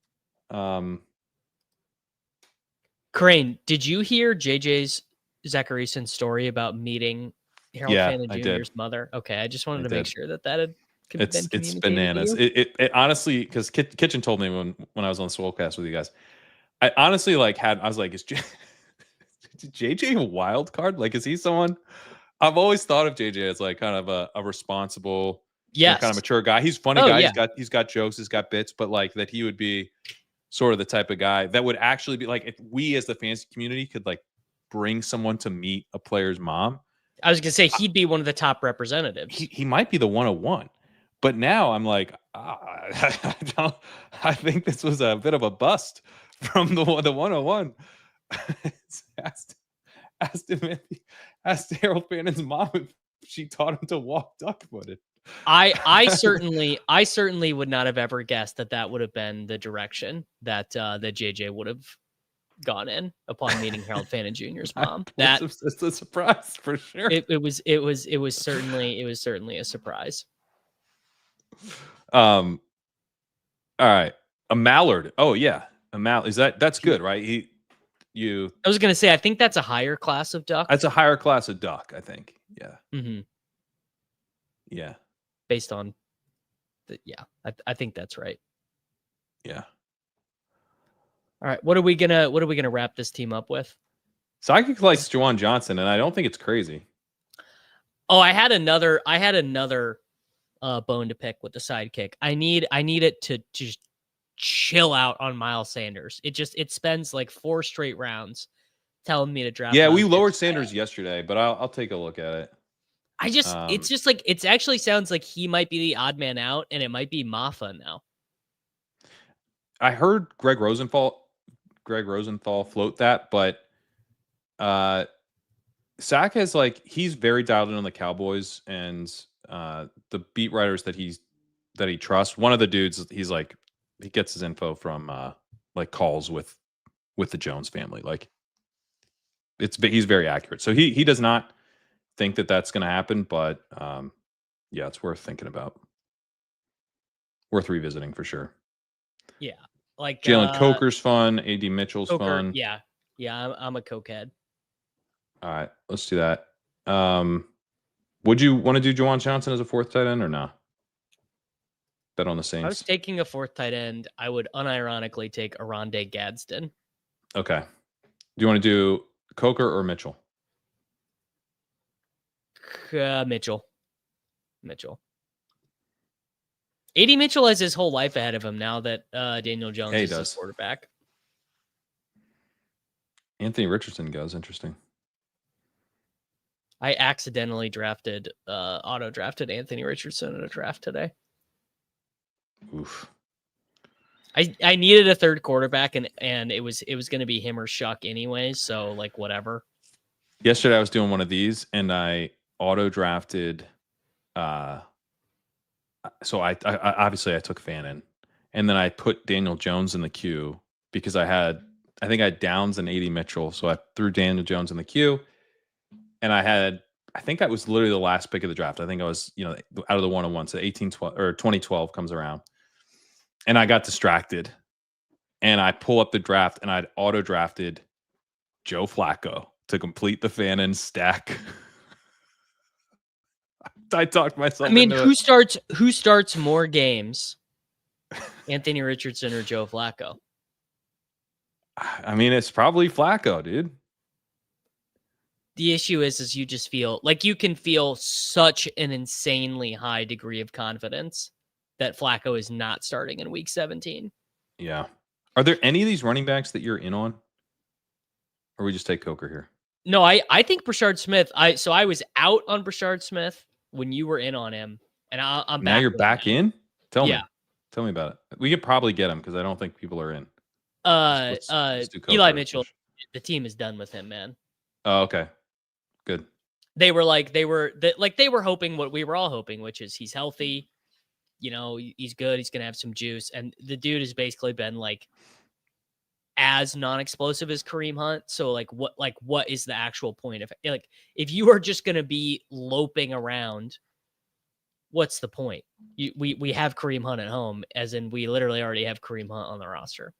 Crane, did you hear JJ's Zacharyson story about meeting Harold Fannin Jr.'s mother? Okay, I just wanted to make sure that had been communicated. It's bananas. It honestly, because Kitchen told me when I was on Swolecast with you guys, I honestly I was like, is JJ a wild card? Like, is he someone? I've always thought of JJ as like kind of a responsible, kind of mature guy. He's a funny guy. Yeah. He's got jokes, he's got bits, but like that he would be sort of the type of guy that would actually be like, if we as the fantasy community could like bring someone to meet a player's mom. I was gonna say he'd be one of the top representatives. He might be the 101, but now I'm like, I think this was a bit of a bust from the 101. Asked Harold Fannin's mom if she taught him to walk duck-footed. I certainly would not have ever guessed that would have been the direction that JJ would have gone in upon meeting Harold Fannin Jr.'s mom. It's a surprise for sure. It was certainly a surprise. All right, a mallard. Oh yeah, a mallard. That's good, right? I was gonna say I think that's a higher class of duck. That's a higher class of duck, I think. Yeah. Mm-hmm. Yeah. Based on I think that's right. Yeah. All right. What are we gonna wrap this team up with? Psychic likes Juwan Johnson, and I don't think it's crazy. Oh, I had another bone to pick with the sidekick. I need it to just chill out on Miles Sanders. It spends like 4 straight rounds telling me to draft. Yeah, we lowered Sanders yesterday, but I'll take a look at it. It's just like it actually sounds like he might be the odd man out, and it might be Maffa now. I heard Greg Rosenthal float that, but Sack has he's very dialed in on the Cowboys and the beat writers that he trusts. One of the dudes, he gets his info from calls with the Jones family. He's very accurate. So he does not think that that's going to happen, but yeah, it's worth thinking about. Worth revisiting for sure. Yeah, like Jalen Coker's fun. AD Mitchell's Coker, fun. yeah, I'm a cokehead. All right, let's do that. Would you want to do Juwan Johnson as a fourth tight end or not? Bet on the If I was Saints. taking a fourth tight end, I would unironically take Aronde Gadsden. Okay. Do you want to do Coker or Mitchell? Mitchell. AD Mitchell has his whole life ahead of him now that Daniel Jones is his quarterback. Anthony Richardson goes. Interesting. I accidentally auto-drafted Anthony Richardson in a draft today. Oof. I needed a third quarterback, and it was going to be him or Shuck anyway, so like whatever. Yesterday I was doing one of these, and I auto-drafted. So I obviously I took Fannin, and then I put Daniel Jones in the queue because I think I had Downs and AD Mitchell, so I threw Daniel Jones in the queue, and I think I was literally the last pick of the draft. I think I was, out of the 101, so 2012 comes around, and I got distracted, and I pull up the draft, and I'd auto drafted Joe Flacco to complete the Fannin stack. I talked myself. I mean, who starts more games, Anthony Richardson or Joe Flacco? I mean, it's probably Flacco, dude. The issue is you just feel like you can feel such an insanely high degree of confidence that Flacco is not starting in week 17. Yeah. Are there any of these running backs that you're in on? Or we just take Coker here? No, I think Brashard Smith. I was out on Brashard Smith when you were in on him, and I'm now back. You're back in? Tell me me about it. We could probably get him because I don't think people are in. Let's do Eli Mitchell. The team is done with him, man. Oh, okay. Good. They were hoping what we were all hoping, which is he's healthy, he's good, he's gonna have some juice, and the dude has basically been like as non-explosive as Kareem Hunt. So what is the actual point of if you are just gonna be loping around, what's the point? We have Kareem Hunt at home, as in we literally already have Kareem Hunt on the roster.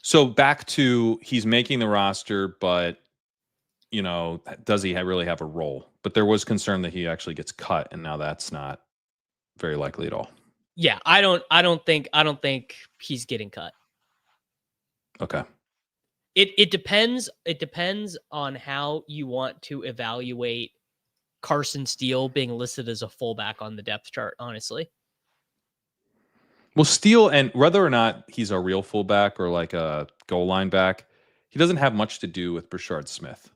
So back to he's making the roster, but does he really have a role? But there was concern that he actually gets cut, and now that's not very likely at all. Yeah, I don't think he's getting cut. Okay. It depends on how you want to evaluate Carson Steele being listed as a fullback on the depth chart, honestly. Well, Steele, and whether or not he's a real fullback or like a goal line back, he doesn't have much to do with Brashard Smith.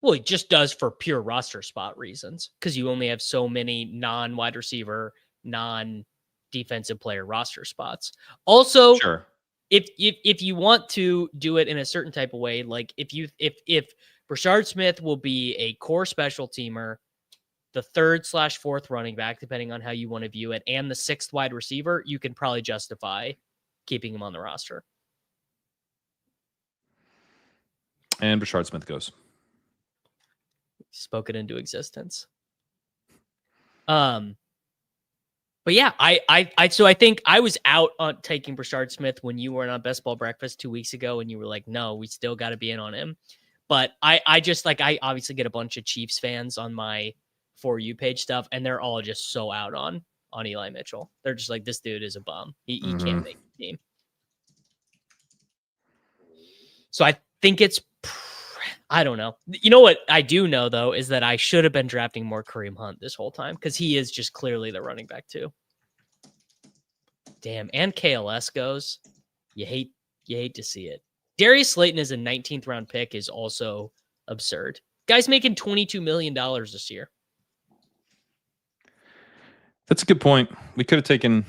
Well, he just does for pure roster spot reasons, because you only have so many non-wide receiver, non-defensive player roster spots. Also, sure, if you want to do it in a certain type of way, like if Brashard Smith will be a core special teamer, the 3rd/4th running back, depending on how you want to view it, and the 6th wide receiver, you can probably justify keeping him on the roster. And Brashard Smith goes. Spoke it into existence. But yeah, so I think I was out on taking Brashard Smith when you were on Best Ball Breakfast 2 weeks ago, and you were like, no, we still got to be in on him. But I obviously get a bunch of Chiefs fans on my For You page stuff, and they're all just so out on Eli Mitchell. They're just like, this dude is a bum. He can't make the team. So I think I don't know. You know what I do know, though, is that I should have been drafting more Kareem Hunt this whole time, because he is just clearly the running back too. Damn, and KLS goes. You hate to see it. Darius Slayton as a 19th round pick is also absurd. Guy's making $22 million this year. That's a good point. We could have taken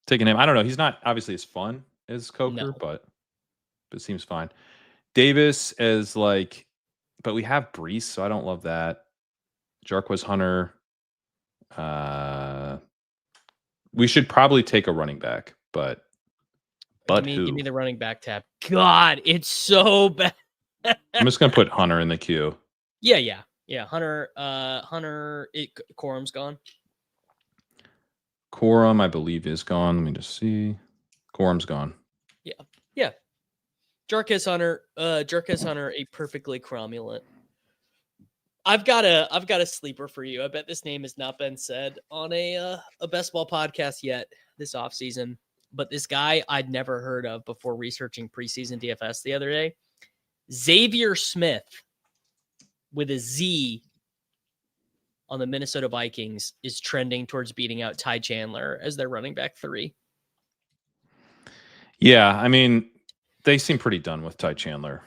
him. I don't know. He's not obviously as fun as Coker, but it seems fine. Davis as but we have Brees, so I don't love that. Jarquez Hunter. We should probably take a running back, but give me the running back tab. God, it's so bad. I'm just gonna put Hunter in the queue. Yeah. Hunter, Quorum's gone. Quorum, I believe, is gone. Let me just see. Quorum's gone. Yeah. Jarkis Hunter, a perfectly cromulent. I've got a sleeper for you. I bet this name has not been said on a best ball podcast yet this offseason. But this guy I'd never heard of before researching preseason DFS the other day. Xavier Smith with a Z on the Minnesota Vikings is trending towards beating out Ty Chandler as their running back 3. Yeah, I mean, they seem pretty done with Ty Chandler.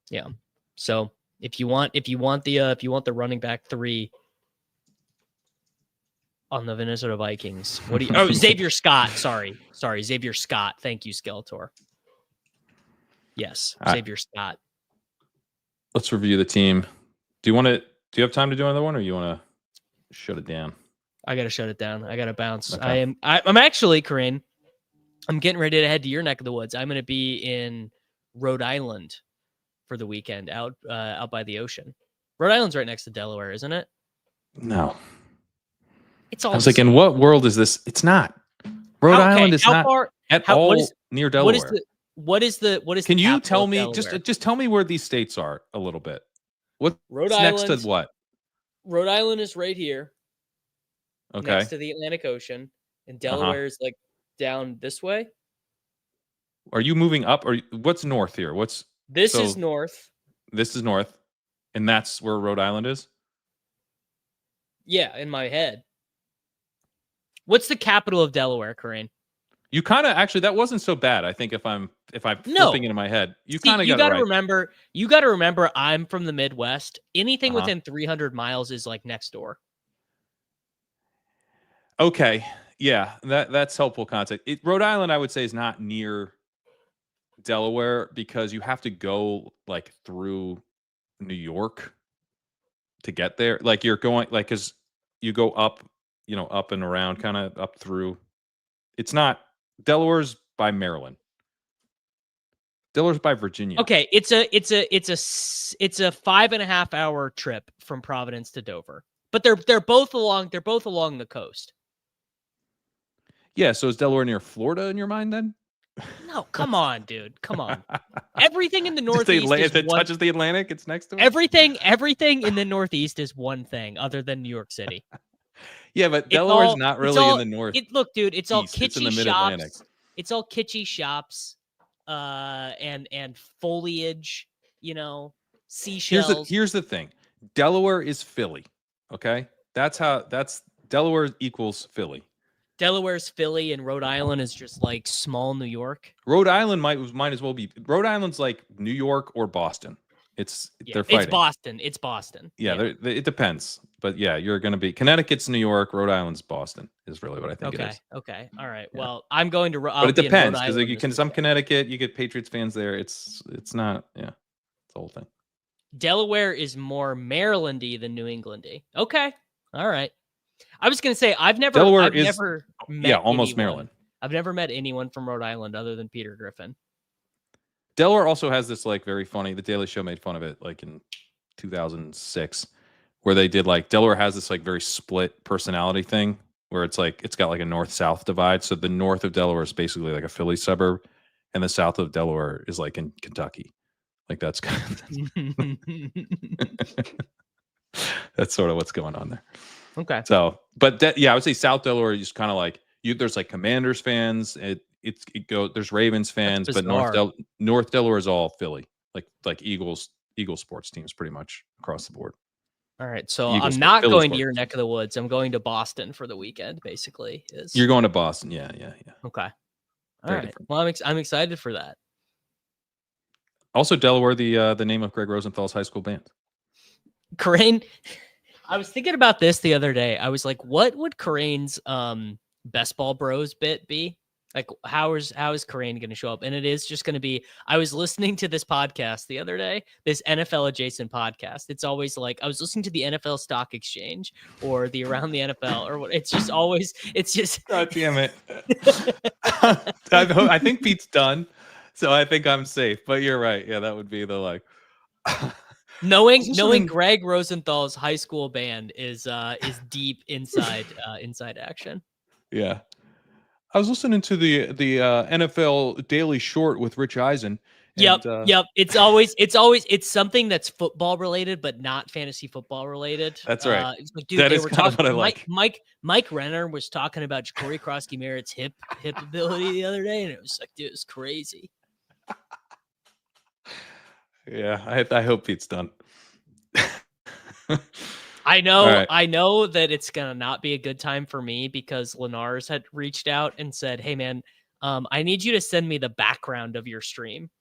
Yeah. So if you want the running back 3 on the Minnesota Vikings, what do you? Oh, Xavier Scott. Sorry, Xavier Scott. Thank you, Skeletor. Yes, Xavier Scott. Let's review the team. Do you have time to do another one, or you want to shut it down? I got to shut it down. I got to bounce. Okay. I'm actually, Corinne, I'm getting ready to head to your neck of the woods. I'm going to be in Rhode Island for the weekend out by the ocean. Rhode Island's right next to Delaware, isn't it? No. It's all I was like, in what world is this? It's not. Rhode Island is not at all near Delaware. What is the Can you tell me just tell me where these states are a little bit? What's next to what? Rhode Island is right here. Okay. Next to the Atlantic Ocean, and Delaware is like down this way. Are you moving up, or what's north here? This is north. This is north, and that's where Rhode Island is? Yeah, in my head. What's the capital of Delaware, Corinne? You kind of actually, that wasn't so bad. I think if I'm flipping it in my head, you kind of got to remember. You got to remember, I'm from the Midwest. Anything within 300 miles is like next door. Okay, yeah, that's helpful context. Rhode Island, I would say, is not near Delaware because you have to go like through New York to get there. Like you're going like because you go up, up and around, kind of up through. It's not. Delaware's by Maryland. Delaware's by Virginia. Okay, it's a 5.5 hour trip from Providence to Dover, but they're both along the coast. Yeah, so is Delaware near Florida in your mind then? No, come on, dude. Come on. Everything in the Northeast if it touches the Atlantic, it's next to it. Everything in the Northeast is one thing other than New York City. Yeah, but Delaware's not really in the north. Look, dude, it's all kitschy it's in the Mid-Atlantic. shops. It's all kitschy shops, and foliage. Seashells. Here's the thing. Delaware is Philly. Okay, that's Delaware equals Philly. Delaware's Philly, and Rhode Island is just like small New York. Rhode Island might as well be. Rhode Island's like New York or Boston. They're fighting. It's Boston. Yeah. It depends. But yeah, you're going to be Connecticut's New York, Rhode Island's Boston is really what I think it is. Okay. All right. Yeah. Well, I'm going to. But it depends because some Connecticut, you get Patriots fans there. It's not. Yeah, it's the whole thing. Delaware is more Marylandy than New Englandy. Okay. All right. I was going to say I've never met almost Maryland. I've never met anyone from Rhode Island other than Peter Griffin. Delaware also has this like very funny. The Daily Show made fun of it like in 2006, where they did like Delaware has this like very split personality thing where it's like it's got like a north-south divide. So the north of Delaware is basically like a Philly suburb, and the south of Delaware is like in Kentucky. Like that's kind of that's sort of what's going on there. Okay. So, but I would say South Delaware is kind of like there's like Commanders fans. There's Ravens fans, but North Delaware is all Philly, like Eagles sports teams pretty much across the board. All right, so I'm not going to your neck of the woods. I'm going to Boston for the weekend. Basically, you're going to Boston? Yeah. Okay. All right. Well, I'm excited for that. Also, Delaware, the name of Greg Rosenthal's high school band. Corinne, I was thinking about this the other day. I was like, what would Corinne's Best Ball Bros bit be? Like, how is Corinne going to show up? And it is just going to be, I was listening to this podcast the other day, this NFL adjacent podcast. It's always like, I was listening to the NFL Stock Exchange or the Around the NFL or what. It's just God damn it. I think Pete's done. So I think I'm safe, but you're right. Yeah, that would be the like, Knowing Greg Rosenthal's high school band is deep inside action. Yeah. I was listening to the NFL Daily Short with Rich Eisen. Yep. It's something that's football related, but not fantasy football related. That's right. It's like, dude, that they is were kind of talking. what I like. Mike Renner was talking about Ja'Cory Krosky-Merritt's hip ability the other day, and it was like, dude, it's crazy. Yeah, I hope Pete's done. I know, right. I know that it's gonna not be a good time for me because Lenars had reached out and said, "Hey, man, I need you to send me the background of your stream,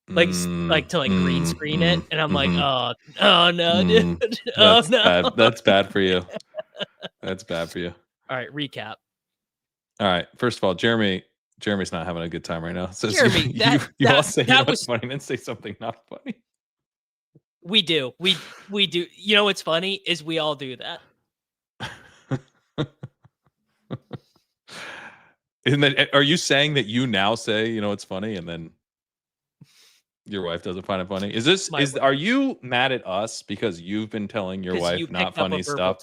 like to green screen it." And I'm like, "Oh no, dude, oh no, bad. That's bad for you. That's bad for you." All right, recap. All right. First of all, Jeremy's not having a good time right now. So Jeremy, you all say that was funny and then say something not funny. We do. We do. You know what's funny is we all do that. Isn't that, are you saying that you now say, you know, it's funny and then your wife doesn't find it funny? Are you mad at us because you've been telling your wife not funny stuff?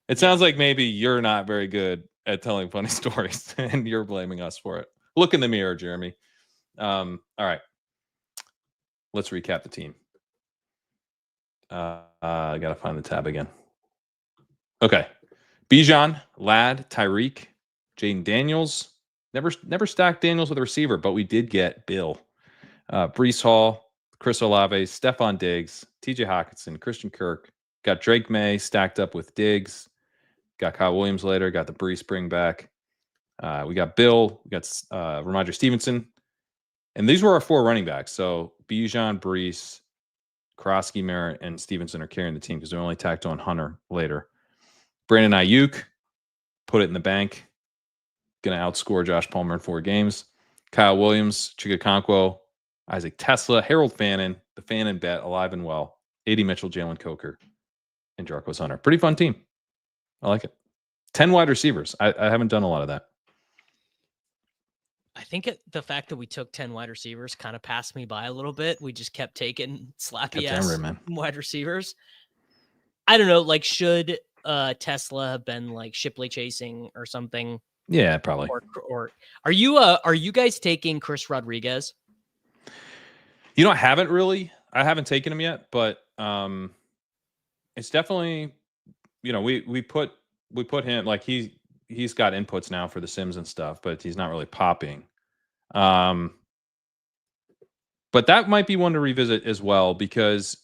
It sounds like maybe you're not very good at telling funny stories and you're blaming us for it. Look in the mirror, Jeremy. All right. Let's recap the team. I gotta find the tab again. Okay. Bijan, Ladd, Tyreek, Jaden Daniels. Never stacked Daniels with a receiver, but we did get Bill. Breece Hall, Chris Olave, Stephon Diggs, TJ Hawkinson, Christian Kirk. Got Drake May stacked up with Diggs. Got Kyle Williams later. Got the Breece bring back. We got Bill. We got Ramondre Stevenson. And these were our 4 running backs. So Bijan, Breece, Krosky, Merritt, and Stevenson are carrying the team because we only tacked on Hunter later. Brandon Ayuk, put it in the bank. Going to outscore Josh Palmer in 4 games. Kyle Williams, Chigakonkwo, Isaac Tesla, Harold Fannin, the Fannin bet, alive and well. A.D. Mitchell, Jalen Coker, and Jarquez Hunter. Pretty fun team. I like it. 10 wide receivers. I haven't done a lot of that. I think the fact that we took 10 wide receivers kind of passed me by a little bit. We just kept taking slappy ass wide receivers. I don't know, like should Tesla have been like Shipley chasing or something? Yeah, probably. Or are you guys taking Chris Rodriguez? You know, I haven't really. I haven't taken him yet, but it's definitely, you know, we put him like he's got inputs now for the Sims and stuff, but he's not really popping. But that might be one to revisit as well because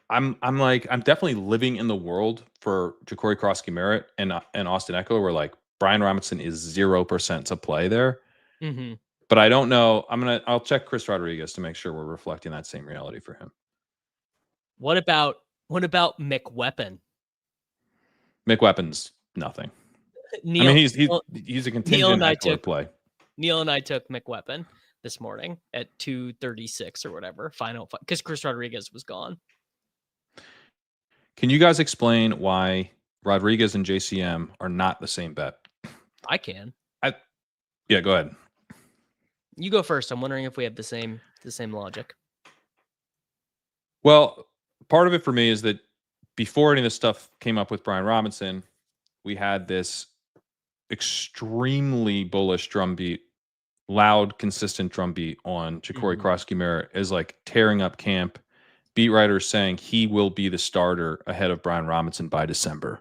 I'm definitely living in the world for Ja'Cory Krosky-Merritt and Austin Eckler where like Brian Robinson is 0% to play there. Mm-hmm. But I don't know. I'll check Chris Rodriguez to make sure we're reflecting that same reality for him. What about McWeapon? McWeapon's nothing. He's a contingent Eckler play. Neil and I took McWeapon this morning at 2:36 or whatever final because Chris Rodriguez was gone. Can you guys explain why Rodriguez and JCM are not the same bet? I can. Yeah, go ahead. You go first. I'm wondering if we have the same logic. Well, part of it for me is that before any of this stuff came up with Brian Robinson, we had this extremely bullish drumbeat, loud, consistent drumbeat on Ja'Cory Krosky-Merritt is like tearing up camp. Beat writers saying he will be the starter ahead of Brian Robinson by December.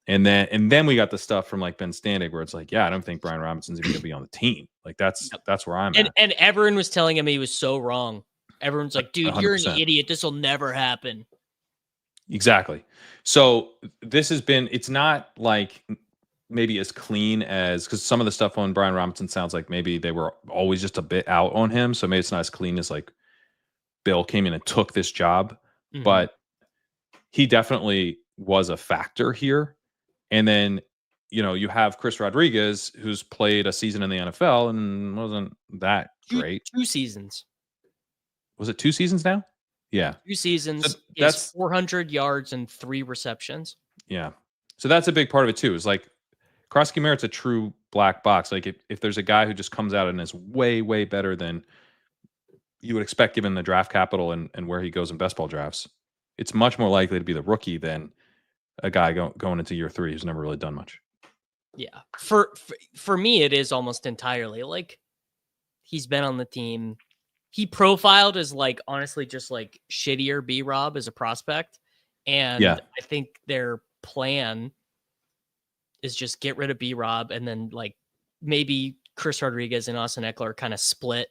And then we got the stuff from like Ben Standig where it's like, yeah, I don't think Brian Robinson's even going to be on the team. Like that's where I'm at. And everyone was telling him he was so wrong. Everyone's like, dude, 100%. You're an idiot. This will never happen. Exactly. So it's not like maybe as clean as, because some of the stuff on Brian Robinson sounds like maybe they were always just a bit out on him. So maybe it's not as clean as like Bill came in and took this job, but he definitely was a factor here. And then, you know, you have Chris Rodriguez, who's played a season in the NFL and wasn't that great. 2 seasons. Was it 2 seasons now? Yeah. 2 seasons. So that's 400 yards and 3 receptions. Yeah. So that's a big part of it too. Is like Krosky-Merritt's a true black box. Like if there's a guy who just comes out and is way, way better than you would expect given the draft capital and where he goes in best ball drafts. It's much more likely to be the rookie than a guy going into year 3 who's never really done much. Yeah. For me, it is almost entirely like he's been on the team. He profiled as like, honestly, just like shittier B-Rob as a prospect. And Yeah. I think their plan is just get rid of B-Rob and then like maybe Chris Rodriguez and Austin Eckler kind of split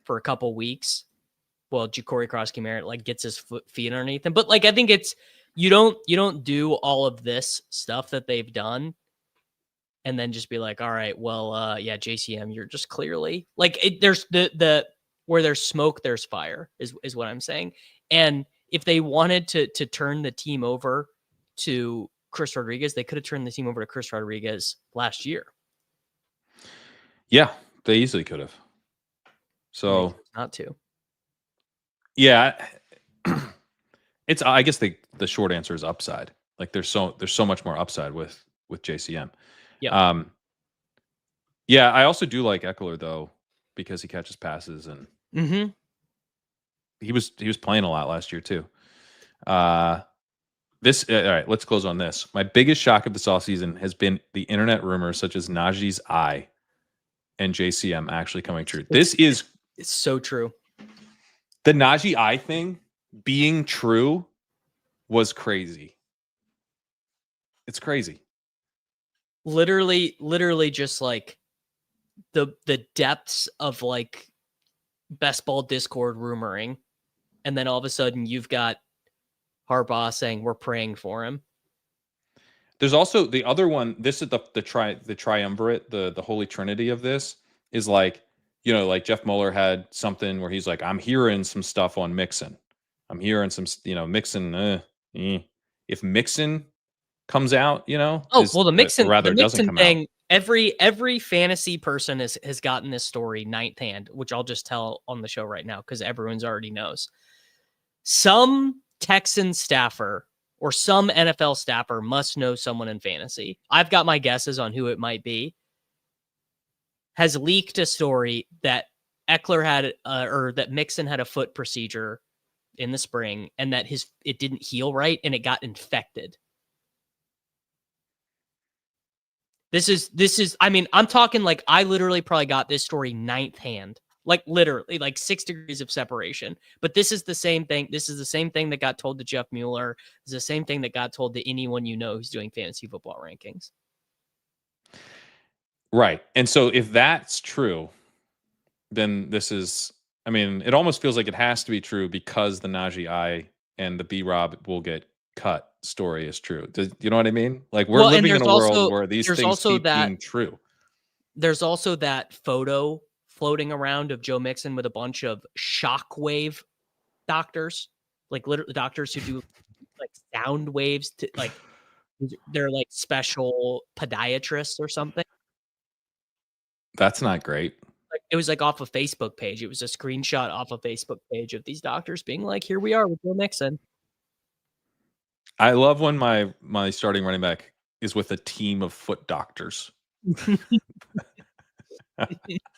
for a couple weeks. Well, Ja'Cory Krosky-Merritt like gets his feet underneath him. But like, I think it's, you don't do all of this stuff that they've done and then just be like, all right, well, yeah, JCM, you're just clearly like there's the where there's smoke, there's fire is what I'm saying. And if they wanted to turn the team over to Chris Rodriguez, they could have turned the team over to Chris Rodriguez last year. Yeah, they easily could have. So not to. Yeah, it's. I guess the short answer is upside. Like there's so much more upside with JCM. Yeah. Yeah, I also do like Eckler though because he catches passes and he was playing a lot last year too. This all right. Let's close on this. My biggest shock of this offseason has been the internet rumors such as Najee's eye and JCM actually coming true. It's so true. The Najee eye thing being true was crazy. It's crazy. Literally just like the depths of like best ball Discord rumoring. And then all of a sudden you've got Harbaugh saying we're praying for him. There's also the other one. This is the triumvirate, the holy trinity of this is like, you know, like Jeff Mueller had something where he's like, I'm hearing some stuff on Mixon. I'm hearing some, you know, Mixon. If Mixon comes out, you know. Well, the Mixon, rather doesn't come thing. Out. Every fantasy person has gotten this story ninth hand, which I'll just tell on the show right now because everyone's already knows. Some Texan staffer or some NFL staffer must know someone in fantasy. I've got my guesses on who it might be. Has leaked a story that Eckler had, or that Mixon had a foot procedure in the spring, and that it didn't heal right, and it got infected. This is. I mean, I'm talking like I literally probably got this story ninth hand, like literally, like 6 degrees of separation. But this is the same thing. This is the same thing that got told to Jeff Mueller. It's the same thing that got told to anyone you know who's doing fantasy football rankings. Right. And so if that's true, then this is, I mean, it almost feels like it has to be true because the Najee eye and the B-Rob will get cut story is true. You know what I mean? Like we're living in a world where these things keep being true. There's also that photo floating around of Joe Mixon with a bunch of shockwave doctors, like literally doctors who do like sound waves to like, they're like special podiatrists or something. That's not great. Like it was like off a Facebook page. It was a screenshot off a Facebook page of these doctors being like, "Here we are with Joe Mixon." I love when my starting running back is with a team of foot doctors.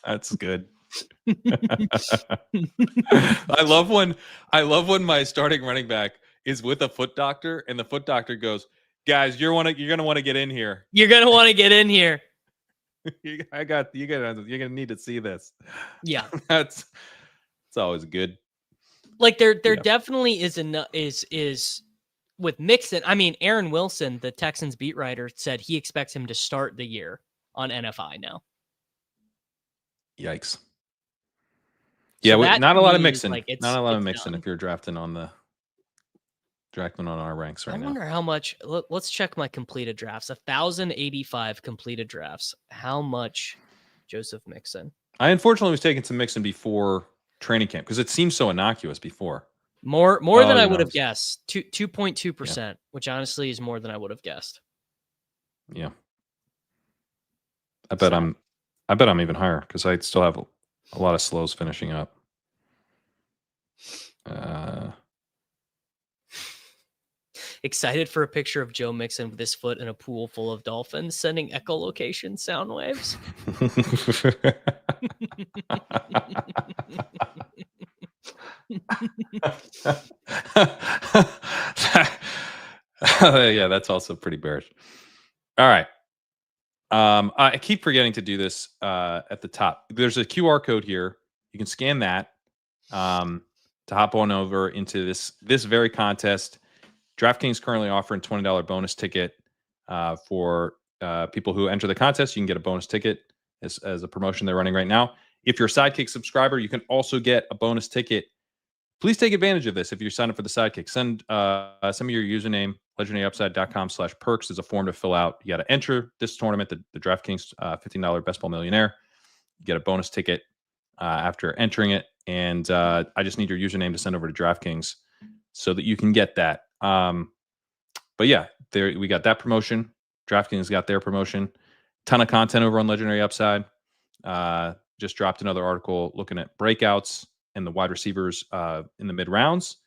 That's good. I love when my starting running back is with a foot doctor and the foot doctor goes, "Guys, you're gonna want to get in here. You're gonna want to get in here." you're gonna need to see this. Yeah, it's always good. Like there definitely is with Mixon. I mean, Aaron Wilson, the Texans beat writer, said he expects him to start the year on NFI now. Yikes. So yeah, not a lot of Mixon. Like not a lot of Mixon if you're drafting on our ranks right now. I wonder how much. Let's check my completed drafts. 1,085 completed drafts. How much Joseph Mixon? I unfortunately was taking some Mixon before training camp because it seems so innocuous before. More than I would have guessed. 2.2%, which honestly is more than I would have guessed. Yeah. I bet I'm even higher because I still have a lot of slows finishing up. Excited for a picture of Joe Mixon with his foot in a pool full of dolphins, sending echolocation sound waves. Yeah, that's also pretty bearish. All right. I keep forgetting to do this at the top. There's a QR code here. You can scan that to hop on over into this very contest. DraftKings currently offering $20 bonus ticket for people who enter the contest. You can get a bonus ticket as a promotion they're running right now. If you're a Sidekick subscriber, you can also get a bonus ticket. Please take advantage of this if you sign up for the Sidekick. Send me your username, legendaryupside.com/perks. There's a form to fill out. You got to enter this tournament, the DraftKings $15 Best Ball Millionaire. You get a bonus ticket after entering it. And I just need your username to send over to DraftKings so that you can get that. But yeah, there we got that promotion. DraftKings got their promotion. Ton of content over on Legendary Upside. Just dropped another article looking at breakouts and the wide receivers in the mid rounds.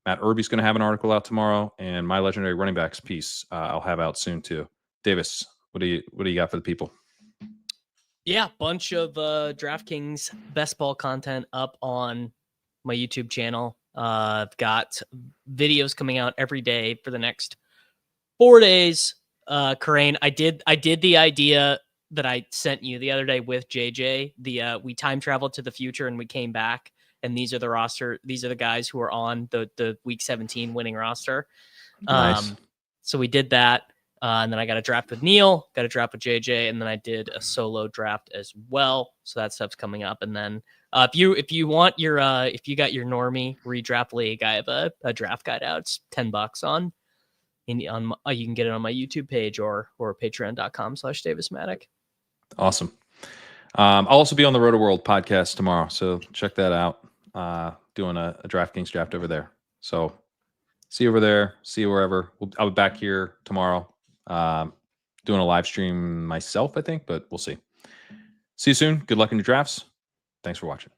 Matt Irby's going to have an article out tomorrow, and my legendary running backs piece I'll have out soon too. Davis, what do you got for the people? Yeah, bunch of DraftKings best ball content up on my YouTube channel. I've got videos coming out every day for the next 4 days. Karain, I did the idea that I sent you the other day with JJ. We time traveled to the future and we came back, and these are the roster. These are the guys who are on the week 17 winning roster. Nice. So we did that. And then I got a draft with Neil, got a draft with JJ, and then I did a solo draft as well. So that stuff's coming up. And then if you want your if you got your normie redraft league, I have a draft guide out. It's $10 on you can get it on my YouTube page or patreon.com/Davis Mattek. Awesome. I'll also be on the Roto World podcast tomorrow, so check that out. Doing a DraftKings draft over there. So see you over there. See you wherever. I'll be back here tomorrow. Doing a live stream myself, I think, but we'll see. See you soon. Good luck in your drafts. Thanks for watching.